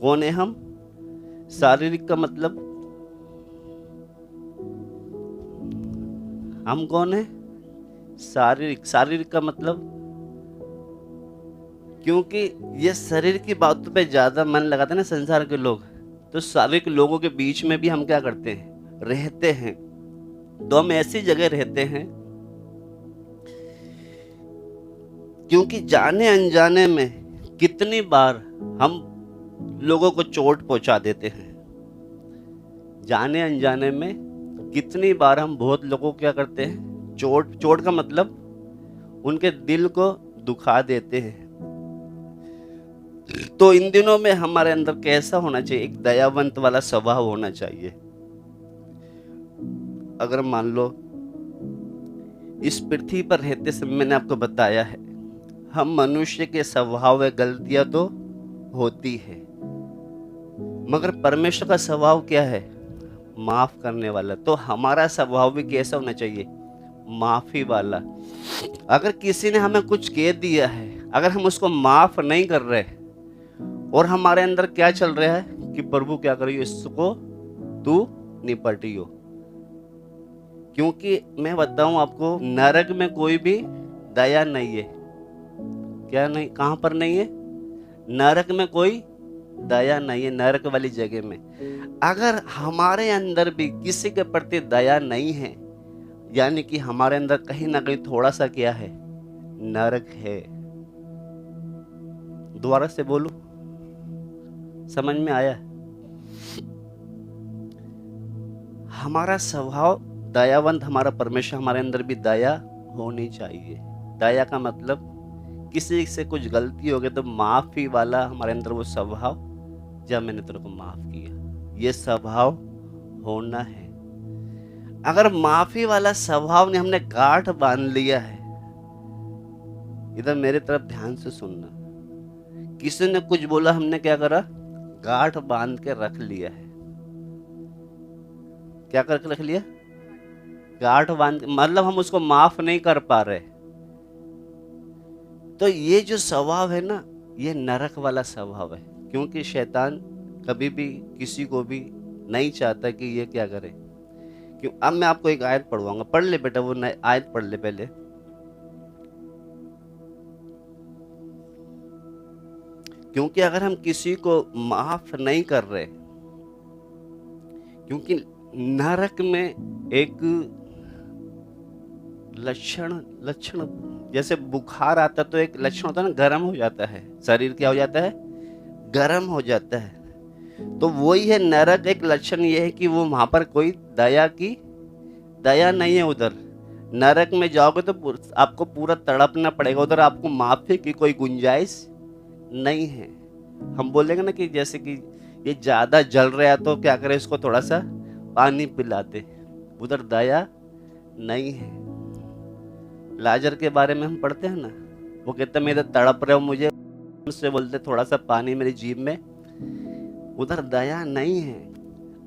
कौन है हम? शारीरिक का मतलब हम कौन है? शारीरिक। शारीरिक का मतलब, क्योंकि ये शरीर की बातों पे ज्यादा मन लगाते हैं ना संसार के लोग, तो शारीरिक लोगों के बीच में भी हम क्या करते हैं, रहते हैं। तो हम ऐसी जगह रहते हैं क्योंकि जाने अनजाने में कितनी बार हम लोगों को चोट पहुंचा देते हैं। जाने अनजाने में कितनी बार हम बहुत लोगों को क्या करते हैं, चोट का मतलब उनके दिल को दुखा देते हैं। तो इन दिनों में हमारे अंदर कैसा होना चाहिए, एक दयावंत वाला स्वभाव होना चाहिए। अगर मान लो इस पृथ्वी पर रहते समय, मैंने आपको बताया है, हम मनुष्य के स्वभाव में गलतियां तो होती है, मगर परमेश्वर का स्वभाव क्या है, माफ करने वाला। तो हमारा स्वभाव भी कैसा होना चाहिए, माफी वाला। अगर किसी ने हमें कुछ कह दिया है, अगर हम उसको माफ नहीं कर रहे और हमारे अंदर क्या चल रहा है कि प्रभु क्या करियो, इसको तू निपटियो। क्योंकि मैं बताऊं आपको, नरक में कोई भी दया नहीं है। क्या नहीं? कहां पर नहीं है? नरक में कोई दया नहीं है। नरक वाली जगह में अगर हमारे अंदर भी किसी के प्रति दया नहीं है, यानी कि हमारे अंदर कहीं ना कहीं थोड़ा सा क्या है, नरक है। दोबारा से बोलूं, समझ में आया? हमारा स्वभाव दयावंत, हमारा परमेश्वर, हमारे अंदर भी दया होनी चाहिए। दया का मतलब किसी से कुछ गलती हो गई तो माफी वाला हमारे अंदर वो स्वभाव, जब मैंने तेरे को माफ किया, ये स्वभाव होना है। अगर माफी वाला स्वभाव ने हमने गांठ बांध लिया है, इधर मेरे तरफ ध्यान से सुनना, किसी ने कुछ बोला, हमने क्या करा, गांठ बांध के रख लिया है। क्या करके रख लिया? गांठ बांध, मतलब हम उसको माफ नहीं कर पा रहे। तो ये जो स्वभाव है ना, ये नरक वाला स्वभाव है, क्योंकि शैतान कभी भी किसी को भी नहीं चाहता कि ये क्या करे। क्यों? अब मैं आपको एक आयत पढ़वाऊंगा, पढ़ ले बेटा, वो आयत पढ़ ले पहले। क्योंकि अगर हम किसी को माफ नहीं कर रहे, क्योंकि नरक में एक लक्षण जैसे बुखार आता तो एक लक्षण होता है ना, गर्म हो जाता है शरीर, क्या हो जाता है, गर्म हो जाता है। तो वही है नरक, एक लक्षण ये है कि वो वहां पर कोई दया नहीं है। उधर नरक में जाओगे तो आपको पूरा तड़पना पड़ेगा, उधर आपको माफी की कोई गुंजाइश नहीं है। हम बोलेंगे ना कि जैसे कि ये ज्यादा जल रहा है तो क्या करें, इसको थोड़ा सा पानी पिलाते, उधर दया नहीं है। लाजर के बारे में हम पढ़ते हैं ना, वो कहते मैं इधर तड़प रहे हो, मुझे उससे बोलते थोड़ा सा पानी मेरी जीभ में, उधर दया नहीं है।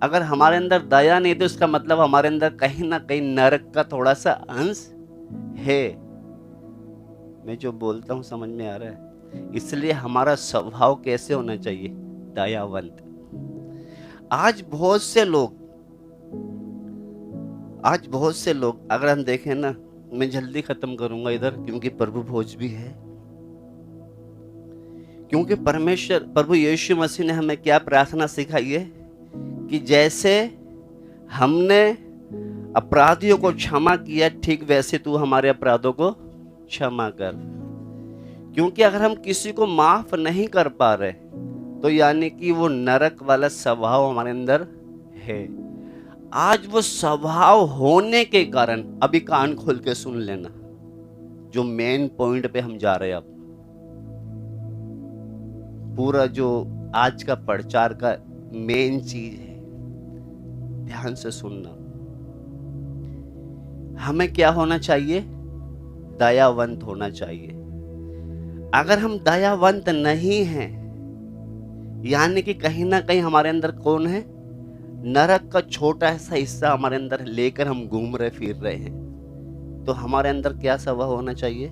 अगर हमारे अंदर दया नहीं तो इसका मतलब हमारे अंदर कहीं ना कहीं नरक का थोड़ा सा अंश है। मैं जो बोलता हूं समझ में आ रहा है? इसलिए हमारा स्वभाव कैसे होना चाहिए, दयावंत। आज बहुत से लोग अगर हम देखें ना, मैं जल्दी खत्म करूंगा इधर क्योंकि प्रभु भोज भी है। क्योंकि प्रभु यीशु मसीह ने हमें क्या प्रार्थना सिखाई है कि जैसे हमने अपराधियों को क्षमा किया, ठीक वैसे तू हमारे अपराधों को क्षमा कर। क्योंकि अगर हम किसी को माफ नहीं कर पा रहे तो यानी कि वो नरक वाला स्वभाव हमारे अंदर है। आज वो स्वभाव होने के कारण, अभी कान खोल के सुन लेना, जो मेन पॉइंट पे हम जा रहे हैं, अब पूरा जो आज का प्रचार का मेन चीज है, ध्यान से सुनना। हमें क्या होना चाहिए, दयावंत होना चाहिए। अगर हम दयावंत नहीं हैं, यानी कि कहीं ना कहीं हमारे अंदर कौन है, नरक का छोटा सा हिस्सा हमारे अंदर लेकर हम घूम रहे फिर रहे हैं। तो हमारे अंदर क्या स्वभाव होना चाहिए,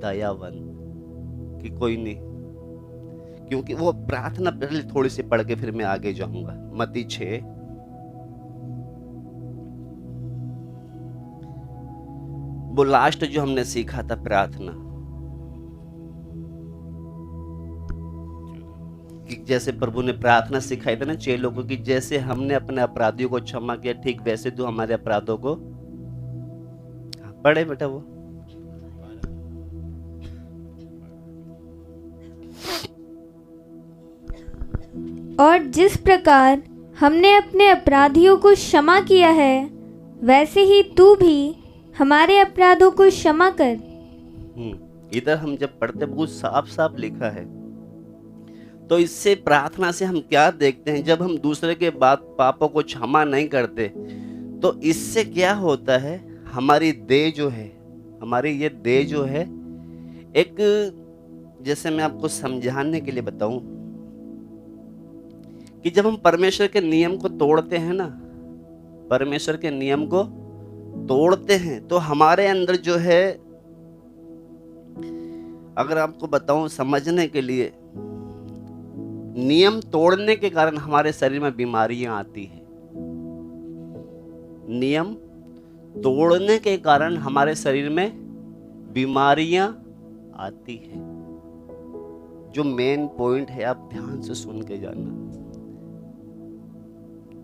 दयावंत, कि कोई नहीं। क्योंकि वो प्रार्थना पहले थोड़ी सी पढ़ के फिर मैं आगे जाऊंगा। मत्ती 6 वो लास्ट जो हमने सीखा था प्रार्थना, कि जैसे प्रभु ने प्रार्थना सिखाई थी ना चेलों को, कि जैसे हमने अपने अपराधियों को क्षमा किया ठीक वैसे तू हमारे अपराधों को। पढ़े बेटा वो। और जिस प्रकार हमने अपने अपराधियों को क्षमा किया है, वैसे ही तू भी हमारे अपराधों को क्षमा कर। इधर हम जब पढ़ते बहुत साफ साफ लिखा है। तो इससे प्रार्थना से हम क्या देखते हैं, जब हम दूसरे के पापों को क्षमा नहीं करते तो इससे क्या होता है, हमारी देह जो है, हमारी ये देह जो है, एक, जैसे मैं आपको समझाने के लिए बताऊं कि जब हम परमेश्वर के नियम को तोड़ते हैं ना, परमेश्वर के नियम को तोड़ते हैं तो हमारे अंदर जो है, अगर आपको बताऊं समझने के लिए, नियम तोड़ने के कारण हमारे शरीर में बीमारियां आती हैं। नियम तोड़ने के कारण हमारे शरीर में बीमारियां आती हैं। जो मेन पॉइंट है आप ध्यान से सुन के जाना।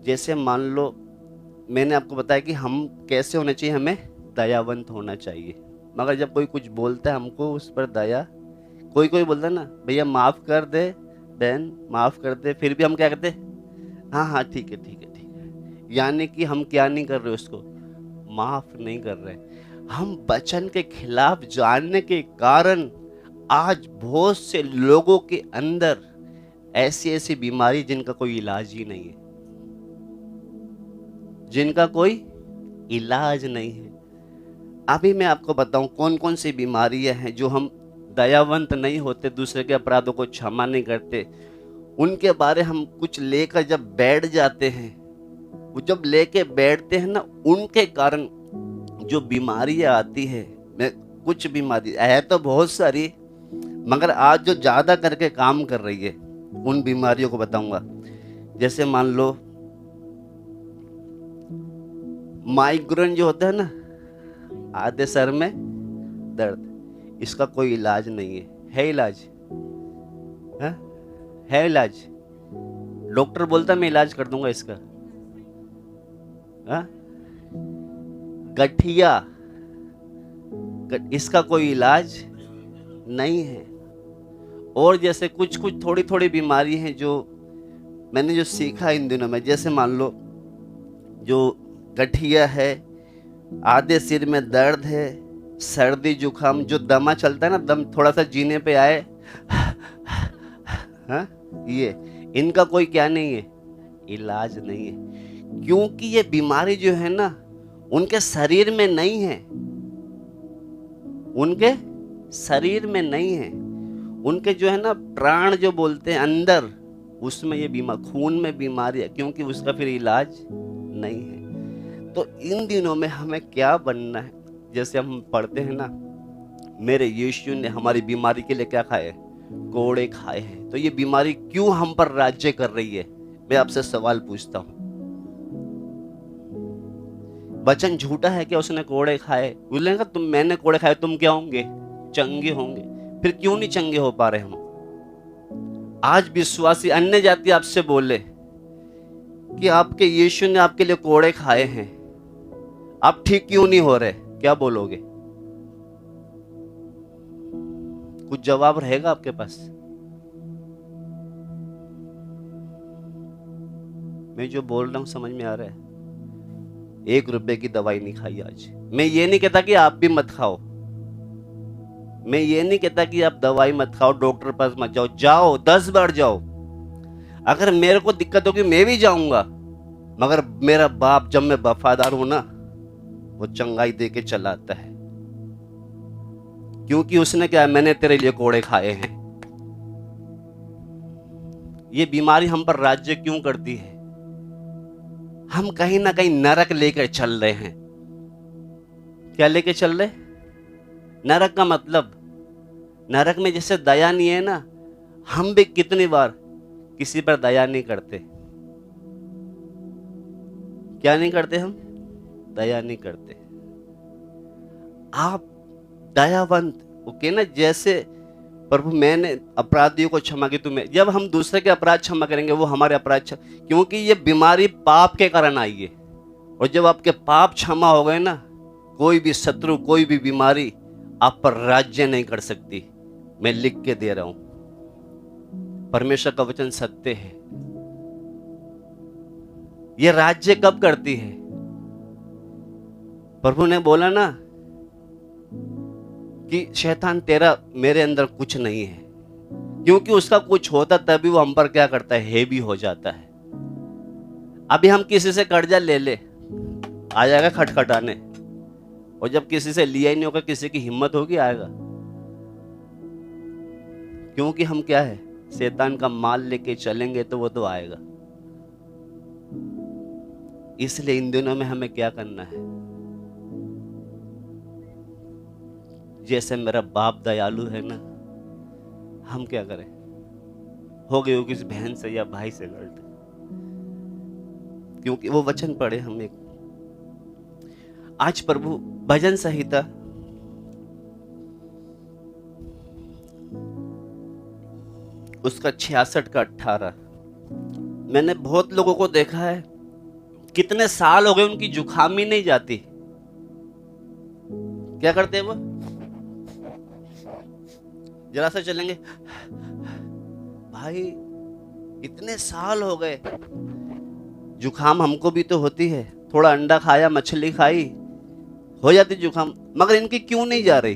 जैसे मान लो मैंने आपको बताया कि हम कैसे होने चाहिए, हमें दयावंत होना चाहिए। मगर जब कोई कुछ बोलता है हमको उस पर दया, कोई बोलता है ना, भैया माफ कर दे बहन, माफ कर दे, फिर भी हम क्या करते, हाँ ठीक है। यानी कि हम क्या नहीं कर रहे, उसको माफ नहीं कर रहे। हम वचन के खिलाफ जानने के कारण आज बहुत से लोगों के अंदर ऐसी बीमारी जिनका कोई इलाज ही नहीं है, जिनका कोई इलाज नहीं है। अभी मैं आपको बताऊं कौन कौन सी बीमारियां हैं जो हम दयावंत नहीं होते, दूसरे के अपराधों को क्षमा नहीं करते, उनके बारे हम कुछ लेकर जब बैठ जाते हैं, वो जब लेके बैठते हैं ना, उनके कारण जो बीमारियां आती है, मैं कुछ बीमारी है तो बहुत सारी, मगर आज जो ज़्यादा करके काम कर रही है उन बीमारियों को बताऊंगा। जैसे मान लो माइग्रेन जो होता है ना, आधे सर में दर्द, इसका कोई इलाज नहीं है इलाज? है इलाज? डॉक्टर बोलता मैं इलाज कर दूंगा इसका। गठिया, इसका कोई इलाज नहीं है। और जैसे कुछ कुछ थोड़ी थोड़ी बीमारी हैं जो मैंने जो सीखा इन दिनों में, जैसे मान लो जो गठिया है, आधे सिर में दर्द है, सर्दी जुकाम, जो दमा चलता है ना, दम थोड़ा सा जीने पे आए, हाँ, ये इनका कोई क्या नहीं है, इलाज नहीं है। क्योंकि ये बीमारी जो है ना उनके शरीर में नहीं है, उनके शरीर में नहीं है, उनके जो है ना प्राण जो बोलते हैं अंदर, उसमें ये बीमार, खून में बीमारी है, क्योंकि उसका फिर इलाज नहीं है। तो इन दिनों में हमें क्या बनना है? जैसे हम पढ़ते हैं ना, मेरे यीशु ने हमारी बीमारी के लिए क्या खाए? कोड़े खाए हैं। तो ये बीमारी क्यों हम पर राज्य कर रही है? मैं आपसे सवाल पूछता हूं। वचन झूठा है क्या? उसने कोड़े खाए, बोलेगा तुम, मैंने कोड़े खाए, तुम क्या होंगे? चंगे होंगे। फिर क्यों नहीं चंगे हो पा रहे हम? आज विश्वासी अन्य जाति आपसे बोले कि आपके यीशु ने आपके लिए कोड़े खाए हैं, आप ठीक क्यों नहीं हो रहे? क्या बोलोगे? कुछ जवाब रहेगा आपके पास? मैं जो बोल रहा हूं समझ में आ रहा है? 1 रुपए की दवाई नहीं खाई आज। मैं ये नहीं कहता कि आप भी मत खाओ, मैं ये नहीं कहता कि आप दवाई मत खाओ, डॉक्टर पास मत जाओ, जाओ 10 बार जाओ। अगर मेरे को दिक्कत होगी मैं भी जाऊंगा, मगर मेरा बाप जब मैं वफादार हूं ना, वो चंगाई दे के चलाता है। क्योंकि उसने क्या, मैंने तेरे लिए कोड़े खाए हैं। ये बीमारी हम पर राज्य क्यों करती है? हम कहीं ना कहीं नरक लेकर चल रहे हैं। क्या लेके चल रहे? नरक का मतलब, नरक में जैसे दया नहीं है ना, हम भी कितनी बार किसी पर दया नहीं करते। क्या नहीं करते? हम दया नहीं करते। आप दयावंत ओके ना, जैसे प्रभु मैंने अपराधियों को क्षमा की, तुम्हें, जब हम दूसरे के अपराध क्षमा करेंगे वो हमारे अपराध क्योंकि ये बीमारी पाप के कारण आई है। और जब आपके पाप क्षमा हो गए ना, कोई भी शत्रु, कोई भी बीमारी आप पर राज्य नहीं कर सकती। मैं लिख के दे रहा हूं, परमेश्वर का वचन सत्य है। ये राज्य कब करती है? प्रभु ने बोला ना कि शैतान तेरा मेरे अंदर कुछ नहीं है, क्योंकि उसका कुछ होता तभी वो हम पर क्या करता है, हेवी हो जाता है। अभी हम किसी से कर्जा ले ले, आ जाएगा खटखटाने, और जब किसी से लिया ही नहीं होगा, किसी की हिम्मत होगी आएगा? क्योंकि हम क्या है, शैतान का माल लेके चलेंगे तो वो तो आएगा। इसलिए इन दिनों में हमें क्या करना है? जैसे मेरा बाप दयालु है ना, हम क्या करें? हो गए हो किसी बहन से या भाई से गलती, क्योंकि वो वचन पढ़े हम एक, आज प्रभु भजन संहिता उसका 66 का 18, मैंने बहुत लोगों को देखा है, कितने साल हो गए उनकी जुखाम ही नहीं जाती। क्या करते हैं वो? जरा सा चलेंगे, भाई इतने साल हो गए, जुखाम हमको भी तो होती है, थोड़ा अंडा खाया, मछली खाई, हो जाती जुखाम, मगर इनकी क्यों नहीं जा रही?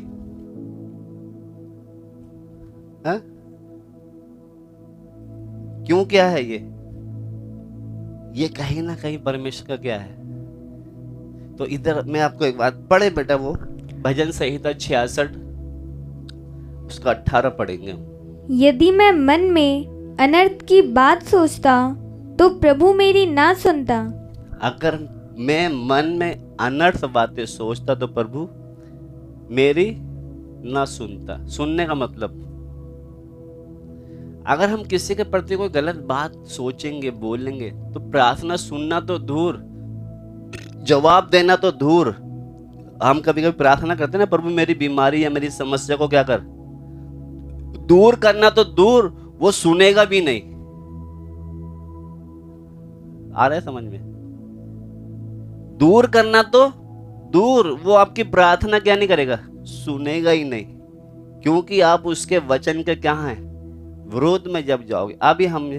है? क्यों? क्या है ये कहीं ना कहीं परमेश्वर का क्या है? तो इधर मैं आपको एक बात, पढ़े बेटा वो भजन संहिता 66 उसका 18 पढ़ेंगे। यदि मैं मन में अनर्थ की बात सोचता तो प्रभु मेरी ना सुनता। अगर मैं मन में अनर्थ बातें सोचता तो प्रभु मेरी ना सुनता। सुनने का मतलब अगर हम किसी के प्रति कोई गलत बात सोचेंगे, बोलेंगे, तो प्रार्थना सुनना तो दूर, जवाब देना तो दूर। हम कभी कभी प्रार्थना करते हैं ना, प्रभु मेरी बीमारी या मेरी समस्या को क्या कर, दूर करना तो दूर, वो सुनेगा भी नहीं। आ रहा है समझ में? दूर करना तो दूर, वो आपकी प्रार्थना क्या नहीं करेगा, सुनेगा ही नहीं, क्योंकि आप उसके वचन के क्या हैं, विरोध में जब जाओगे। अभी हम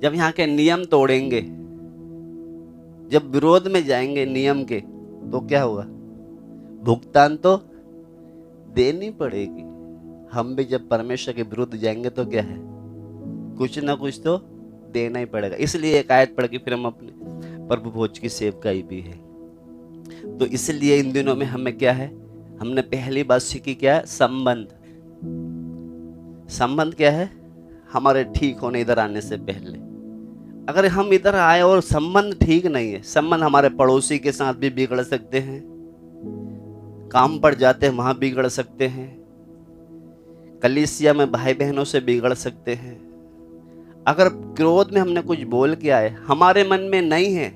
जब यहाँ के नियम तोड़ेंगे, जब विरोध में जाएंगे नियम के, तो क्या होगा, भुगतान तो देनी पड़ेगी। हम भी जब परमेश्वर के विरुद्ध जाएंगे तो क्या है, कुछ ना कुछ तो देना ही पड़ेगा। इसलिए एक आयत पढ़ के फिर हम अपने प्रभु भोज की सेवकाई भी है। तो इसलिए इन दिनों में हमें क्या है, हमने पहली बात सीखी क्या है, संबंध। संबंध क्या है, हमारे ठीक होने इधर आने से पहले। अगर हम इधर आए और संबंध ठीक नहीं है, संबंध हमारे पड़ोसी के साथ भी बिगड़ सकते हैं, काम पर जाते हैं वहां बिगड़ सकते हैं, कलीसिया में भाई बहनों से बिगड़ सकते हैं। अगर क्रोध में हमने कुछ बोल के आए, हमारे मन में नहीं है,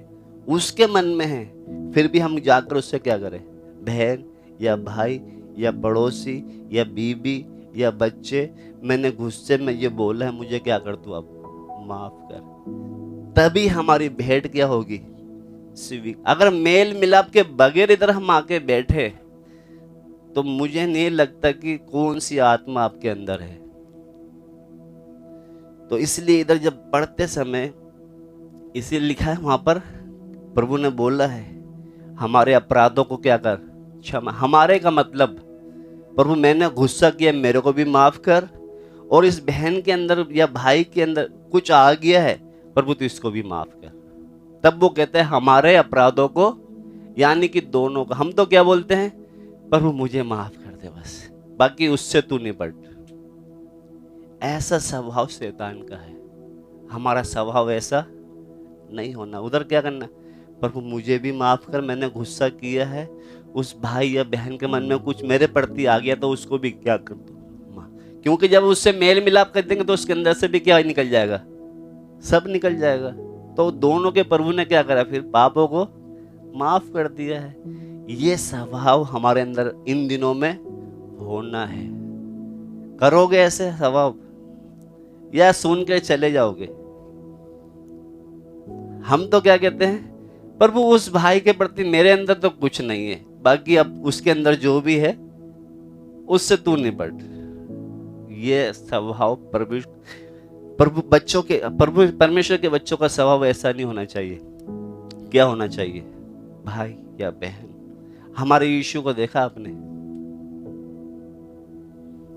उसके मन में है, फिर भी हम जाकर उससे क्या करें, बहन या भाई या पड़ोसी या बीबी या बच्चे, मैंने गुस्से में ये बोला है, मुझे क्या कर तू अब माफ कर। तभी हमारी भेंट क्या होगी, स्वीकार। अगर मेल मिलाप के बगैर इधर हम आके बैठे, तो मुझे नहीं लगता कि कौन सी आत्मा आपके अंदर है। तो इसलिए इधर जब पढ़ते समय इसे लिखा है, वहां पर प्रभु ने बोला है हमारे अपराधों को क्या कर, क्षमा। हमारे का मतलब, प्रभु मैंने गुस्सा किया, मेरे को भी माफ कर, और इस बहन के अंदर या भाई के अंदर कुछ आ गया है, प्रभु तो इसको भी माफ कर। तब वो कहते हैं हमारे अपराधों को, यानी कि दोनों का। हम तो क्या बोलते हैं, प्रभु मुझे माफ कर दे बस, बाकी उससे तू निपट। ऐसा स्वभाव शैतान का है। हमारा स्वभाव ऐसा नहीं होना। उधर क्या करना, प्रभु मुझे भी माफ कर, मैंने गुस्सा किया है, उस भाई या बहन के मन में कुछ मेरे प्रति आ गया तो उसको भी क्या कर दो, क्योंकि जब उससे मेल मिलाप कर देंगे तो उसके अंदर से भी क्या निकल जाएगा, सब निकल जाएगा। तो दोनों के प्रभु ने क्या करा, फिर पापों को माफ कर दिया है। ये स्वभाव हमारे अंदर इन दिनों में होना है। करोगे ऐसे स्वभाव, या सुन के चले जाओगे? हम तो क्या कहते हैं, प्रभु उस भाई के प्रति मेरे अंदर तो कुछ नहीं है, बाकी अब उसके अंदर जो भी है उससे तू निपट। ये स्वभाव प्रभु बच्चों के, प्रभु परमेश्वर के बच्चों का स्वभाव ऐसा नहीं होना चाहिए। क्या होना चाहिए, भाई या बहन। हमारे यीशु को देखा आपने,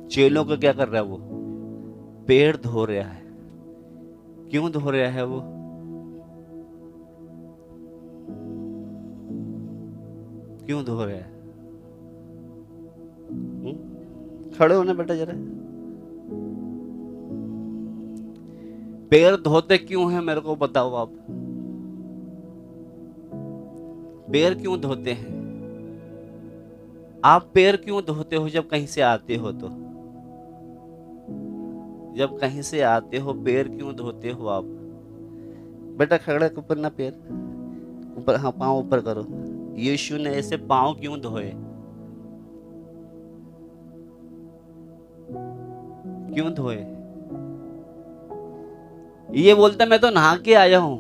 चेलों को क्या कर रहा है, वो पैर धो रहा है। क्यों धो रहा है वो, क्यों धो रहा है? खड़े होने बेटा जरा। पैर धोते क्यों है, मेरे को बताओ आप। पैर क्यों धोते हैं आप? पैर क्यों धोते हो जब कहीं से आते हो? तो जब कहीं से आते हो पैर क्यों धोते हो आप? बेटा खड़े ऊपर ना, पैर ऊपर, हाँ पांव ऊपर करो। यीशु ने ऐसे पांव क्यों धोए? क्यों धोए? ये बोलता मैं तो नहा के आया हूं,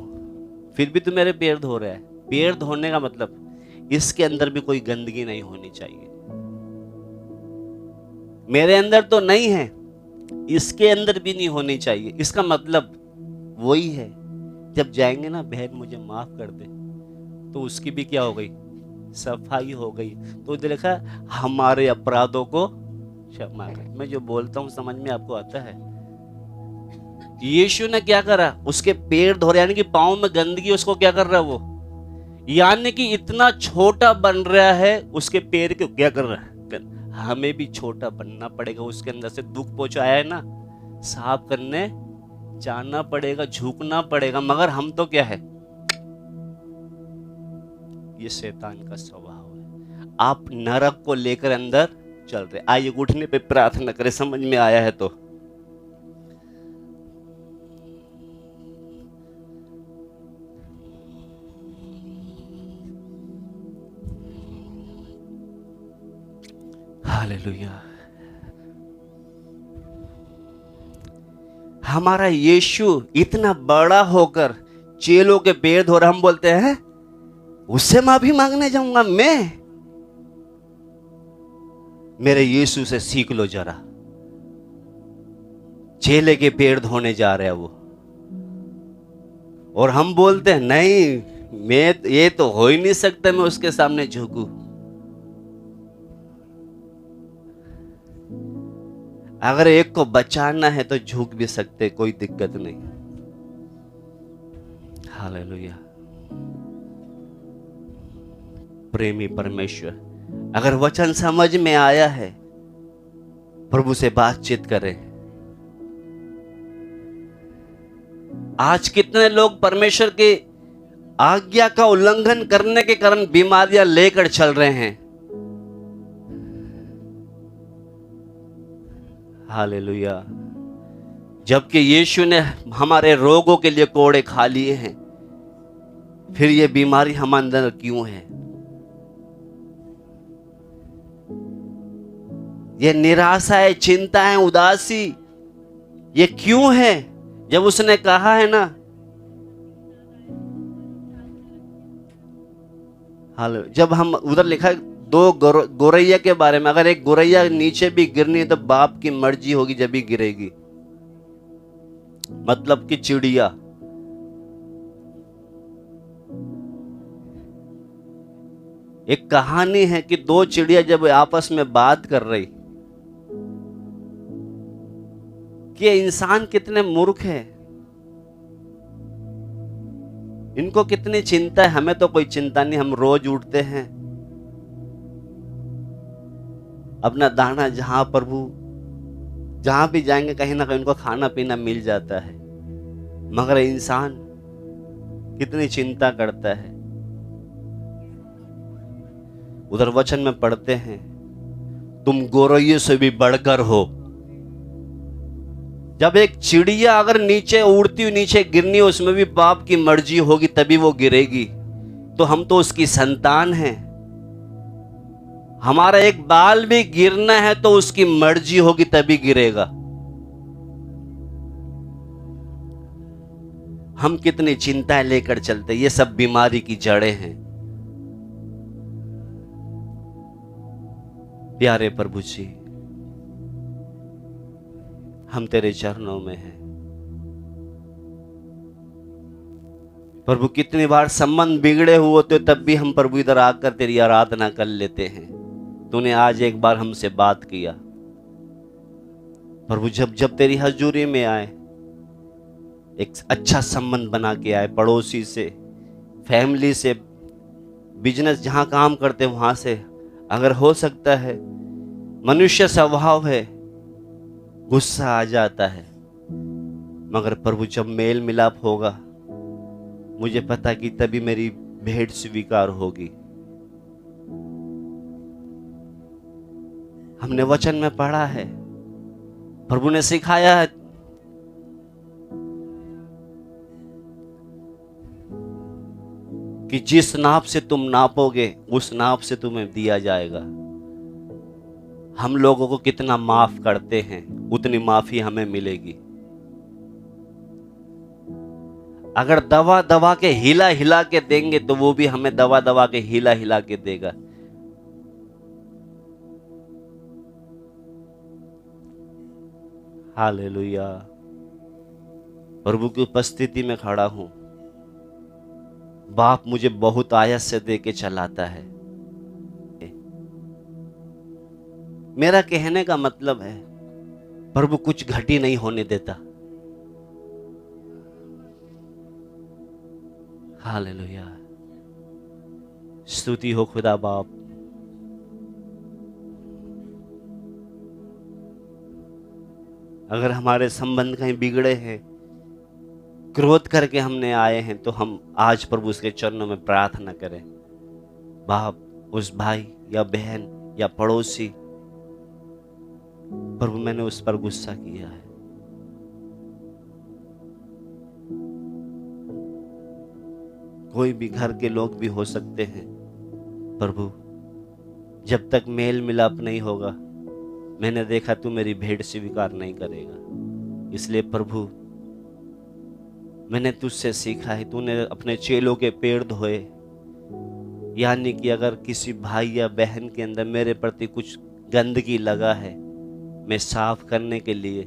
फिर भी तू मेरे पैर धो रहा है। पैर धोने का मतलब इसके अंदर भी कोई गंदगी नहीं होनी चाहिए। मेरे अंदर तो नहीं है, इसके अंदर भी नहीं होनी चाहिए। इसका मतलब वही है, जब जाएंगे ना, बहन मुझे माफ कर दे, तो उसकी भी क्या हो गई, सफाई हो गई। तो देखा, हमारे अपराधों को क्षमा कर। मैं जो बोलता हूं समझ में आपको आता है? यीशु ने क्या करा, उसके पैर धो रहे, यानी कि पांव में गंदगी, उसको क्या कर रहा है वो, यानी कि इतना छोटा बन रहा है, उसके पैर को क्या कर रहा है। हमें भी छोटा बनना पड़ेगा, उसके अंदर से दुख पहुंचाया है ना, साफ करने जाना पड़ेगा, झुकना पड़ेगा। मगर हम तो क्या है, ये शैतान का स्वभाव है। आप नरक को लेकर अंदर चल रहे। आइए उठने पे प्रार्थना करें, समझ में आया है तो। हालेलुया। हमारा यीशु इतना बड़ा होकर चेलों के पैर धो रहा, हम बोलते हैं उससे माफी मांगने जाऊंगा मैं? मेरे यीशु से सीख लो जरा। चेले के पैर धोने जा रहे हैं वो, और हम बोलते हैं नहीं, मैं ये तो हो ही नहीं सकता मैं उसके सामने झुकूं। अगर एक को बचाना है तो झुक भी सकते, कोई दिक्कत नहीं। हालेलुया। प्रेमी परमेश्वर, अगर वचन समझ में आया है, प्रभु से बातचीत करें। आज कितने लोग परमेश्वर की आज्ञा का उल्लंघन करने के कारण बीमारियां लेकर चल रहे हैं। हालेलुया। जबकि यीशु ने हमारे रोगों के लिए कोड़े खा लिए हैं, फिर ये बीमारी हम अंदर क्यों है? ये निराशा है, चिंता है, उदासी, ये क्यों है? जब उसने कहा है ना, हाल जब हम उधर लिखा है दो गोरैया के बारे में, अगर एक गोरैया नीचे भी गिरनी है तो बाप की मर्जी होगी जब भी गिरेगी। मतलब कि चिड़िया, एक कहानी है कि दो चिड़िया जब आपस में बात कर रही कि इंसान कितने मूर्ख है, इनको कितनी चिंता है, हमें तो कोई चिंता नहीं, हम रोज उठते हैं, अपना दाना जहां प्रभु जहां भी जाएंगे कहीं ना कहीं उनको खाना पीना मिल जाता है, मगर इंसान कितनी चिंता करता है। उधर वचन में पढ़ते हैं, तुम गोरैयों से भी बढ़कर हो। जब एक चिड़िया अगर नीचे उड़ती हुई नीचे गिरनी, उसमें भी बाप की मर्जी होगी तभी वो गिरेगी, तो हम तो उसकी संतान हैं। हमारा एक बाल भी गिरना है तो उसकी मर्जी होगी तभी गिरेगा। हम कितनी चिंताएं लेकर चलते, ये सब बीमारी की जड़ें हैं। प्यारे प्रभु जी, हम तेरे चरणों में हैं। प्रभु कितनी बार संबंध बिगड़े हुए होते तब भी हम प्रभु इधर आकर तेरी आराधना कर लेते हैं। तूने आज एक बार हमसे बात किया प्रभु, जब तेरी हजूरी में आए, एक अच्छा संबंध बना के आए, पड़ोसी से, फैमिली से, बिजनेस जहां काम करते वहां से। अगर हो सकता है, मनुष्य स्वभाव है, गुस्सा आ जाता है, मगर प्रभु जब मेल मिलाप होगा, मुझे पता कि तभी मेरी भेंट स्वीकार होगी। हमने वचन में पढ़ा है, प्रभु ने सिखाया है, कि जिस नाप से तुम नापोगे उस नाप से तुम्हें दिया जाएगा। हम लोगों को कितना माफ करते हैं उतनी माफी हमें मिलेगी। अगर दवा दवा के हिला हिला के देंगे तो वो भी हमें दवा दवा के हिला हिला के देगा। हालेलुया। प्रभु की उपस्थिति में खड़ा हूं, बाप मुझे बहुत आयत से दे के चलाता है। मेरा कहने का मतलब है, प्रभु कुछ घटी नहीं होने देता। हालेलुया। स्तुति हो खुदा बाप। अगर हमारे संबंध कहीं बिगड़े हैं, क्रोध करके हमने आए हैं, तो हम आज प्रभु उसके चरणों में प्रार्थना करें। बाप, उस भाई या बहन या पड़ोसी, प्रभु मैंने उस पर गुस्सा किया है, कोई भी घर के लोग भी हो सकते हैं। प्रभु जब तक मेल मिलाप नहीं होगा मैंने देखा तू मेरी भेंट स्वीकार नहीं करेगा। इसलिए प्रभु मैंने तुझसे सीखा है, तूने अपने चेलों के पैर धोए, यानी कि अगर किसी भाई या बहन के अंदर मेरे प्रति कुछ गंदगी लगा है, मैं साफ करने के लिए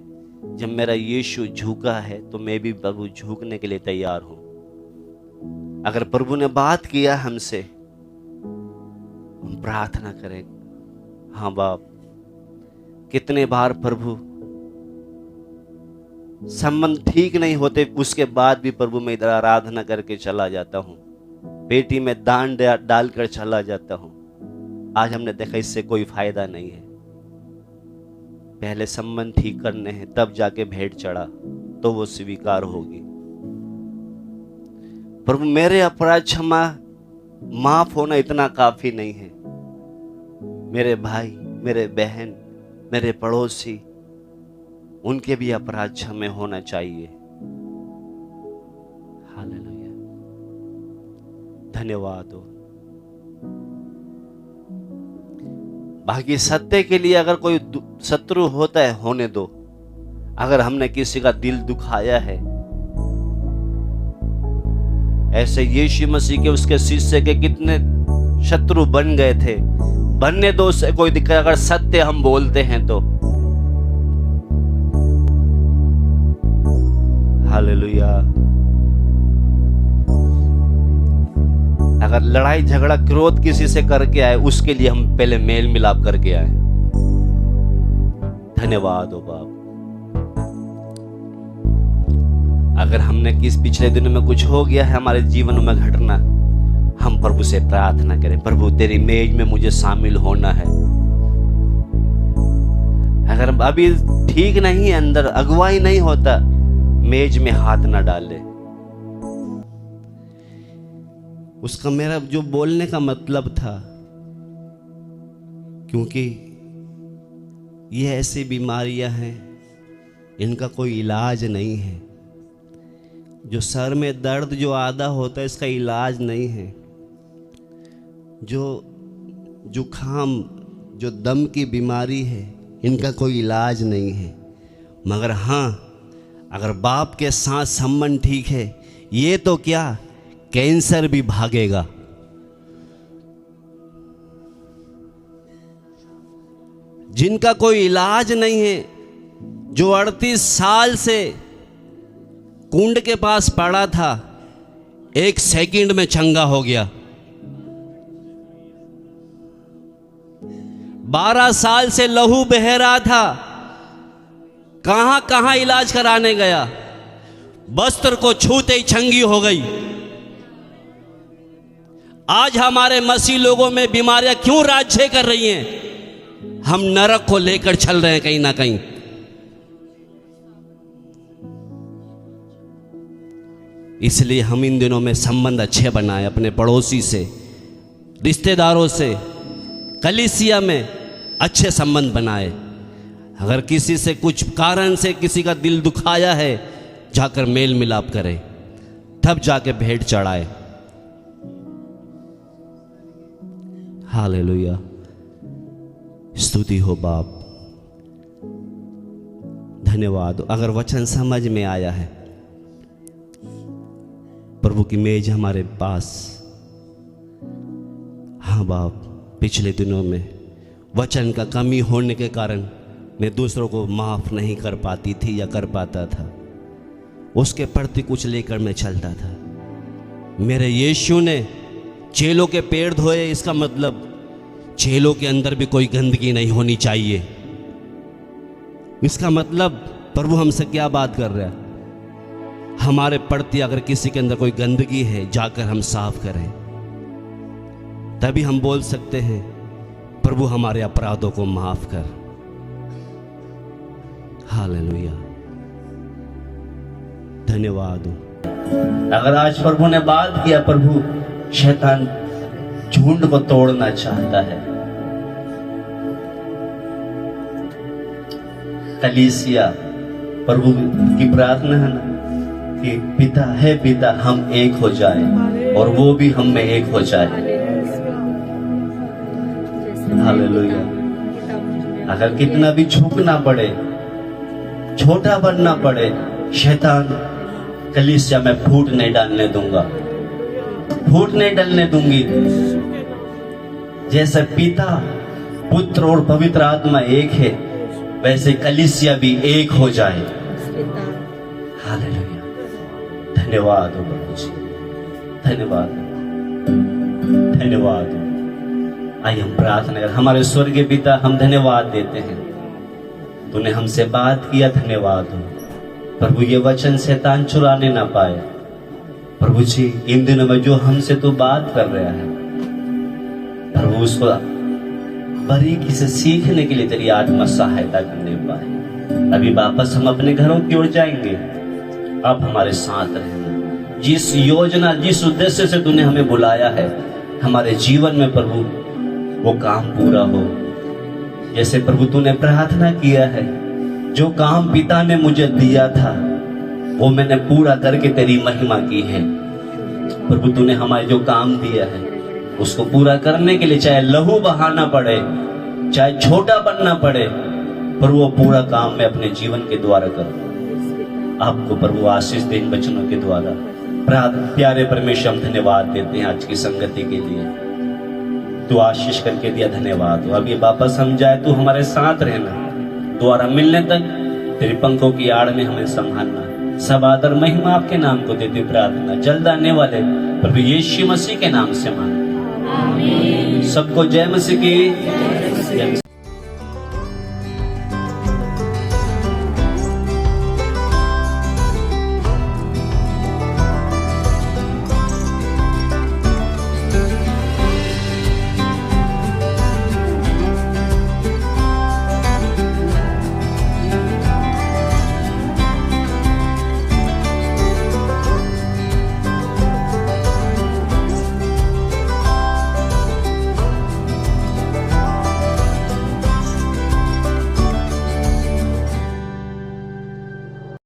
जब मेरा यीशु झुका है तो मैं भी प्रभु झुकने के लिए तैयार हूं। अगर प्रभु ने बात किया हमसे, हम प्रार्थना करें, हाँ बाप। कितने बार प्रभु संबंध ठीक नहीं होते, उसके बाद भी प्रभु मैं इधर आराधना करके चला जाता हूं, पेटी में दान डालकर चला जाता हूं। आज हमने देखा इससे कोई फायदा नहीं है। पहले संबंध ठीक करने हैं, तब जाके भेंट चढ़ा तो वो स्वीकार होगी। प्रभु मेरे अपराध क्षमा माफ होना इतना काफी नहीं है। मेरे भाई, मेरे बहन, मेरे पड़ोसी, उनके भी अपराध क्षमा होना चाहिए। हालेलुया, धन्यवाद हो। बाकी सत्य के लिए अगर कोई शत्रु होता है, होने दो। अगर हमने किसी का दिल दुखाया है, ऐसे यीशु मसीह के उसके शिष्य के कितने शत्रु बन गए थे, बनने दो, उससे कोई दिक्कत। अगर सत्य हम बोलते हैं तो हालेलुया। अगर लड़ाई झगड़ा क्रोध किसी से करके आए, उसके लिए हम पहले मेल मिलाप करके आए। धन्यवाद हो बाप। अगर हमने किस पिछले दिनों में कुछ हो गया है हमारे जीवन में घटना, हम प्रभु से प्रार्थना करें, प्रभु तेरी मेज में मुझे शामिल होना है। अगर अभी ठीक नहीं, अंदर अगुवाई नहीं होता, मेज में हाथ ना डाले। उसका मेरा जो बोलने का मतलब था, क्योंकि ये ऐसी बीमारियां हैं, इनका कोई इलाज नहीं है। जो सर में दर्द जो आधा होता है, इसका इलाज नहीं है। जो जुखाम, जो दम की बीमारी है, इनका कोई इलाज नहीं है। मगर हाँ, अगर बाप के साथ संबंध ठीक है, ये तो क्या, कैंसर भी भागेगा। जिनका कोई इलाज नहीं है, जो 38 साल से कुंड के पास पड़ा था, 1 सेकंड में चंगा हो गया। 12 साल से लहू बह रहा था, कहां कहां इलाज कराने गया, वस्त्र को छूते ही चंगी हो गई। आज हमारे मसीह लोगों में बीमारियां क्यों राज्य कर रही हैं? हम नरक को लेकर चल रहे हैं कहीं ना कहीं। इसलिए हम इन दिनों में संबंध अच्छे बनाए, अपने पड़ोसी से, रिश्तेदारों से, कलीसिया में अच्छे संबंध बनाए। अगर किसी से कुछ कारण से किसी का दिल दुखाया है, जाकर मेल मिलाप करें, तब जाके भेंट चढ़ाए। हालेलुया, स्तुति हो बाप, धन्यवाद। अगर वचन समझ में आया है, प्रभु की मेज हमारे पास। हाँ बाप, पिछले दिनों में वचन का कमी होने के कारण मैं दूसरों को माफ नहीं कर पाती थी या कर पाता था, उसके प्रति कुछ लेकर मैं चलता था। मेरे यीशु ने चेलों के पैर धोए, इसका मतलब चेलों के अंदर भी कोई गंदगी नहीं होनी चाहिए। इसका मतलब प्रभु हमसे क्या बात कर रहा है? हमारे प्रति अगर किसी के अंदर कोई गंदगी है, जाकर हम साफ करें, तभी हम बोल सकते हैं प्रभु हमारे अपराधों को माफ कर। हालेलुया, धन्यवाद हो। अगर आज प्रभु ने बात किया, प्रभु शैतान झुंड को तोड़ना चाहता है। कलीसिया, प्रभु की प्रार्थना है ना कि पिता है पिता, हम एक हो जाए और वो भी हम में एक हो जाए। हालेलुया। अगर कितना भी झुकना पड़े, छोटा बनना पड़े, शैतान कलीसिया में फूट नहीं डालने दूंगा, फूट नहीं डालने दूंगी। जैसे पिता, पुत्र और पवित्र आत्मा एक है, वैसे कलीसिया भी एक हो जाए। हालेलुया। धन्यवाद हो प्रभु जी, धन्यवाद, धन्यवाद। आइए हम प्रार्थना करें। हमारे स्वर्गीय पिता, हम धन्यवाद देते हैं, तूने हमसे बात किया, धन्यवाद हो प्रभु। ये वचन शैतान चुराने ना पाए प्रभु जी। इन दिनों में जो हमसे तू बात कर रहा है प्रभु, उसको बारीकी से सीखने के लिए तेरी आत्मा सहायता करने पाए। अभी वापस हम अपने घरों की ओर जाएंगे, अब हमारे साथ रहना। जिस योजना, जिस उद्देश्य से तूने हमें बुलाया है हमारे जीवन में प्रभु, वो काम पूरा हो। जैसे प्रभु तूने प्रार्थना किया है, जो काम पिता ने मुझे दिया था वो मैंने पूरा करके तेरी महिमा की है प्रभु। तूने हमारे जो काम दिया है उसको पूरा करने के लिए चाहे लहू बहाना पड़े, चाहे छोटा बनना पड़े, पर वो पूरा काम मैं अपने जीवन के द्वारा करूं। आपको प्रभु आशीष दे इन वचनों के द्वारा। प्यारे परमेश्वर, हम धन्यवाद देते हैं आज की संगति के लिए। तू आशीष करके दिया, धन्यवाद हो। अब ये वापस हम जाए, तू हमारे साथ रहना, दोबारा मिलने तक तेरे पंखों की आड़ में हमें संभालना। सब आदर महिमा आपके नाम को देते प्रार्थना जल्द आने वाले प्रभु यीशु मसीह के नाम से मांगते। सबको जय मसीह की।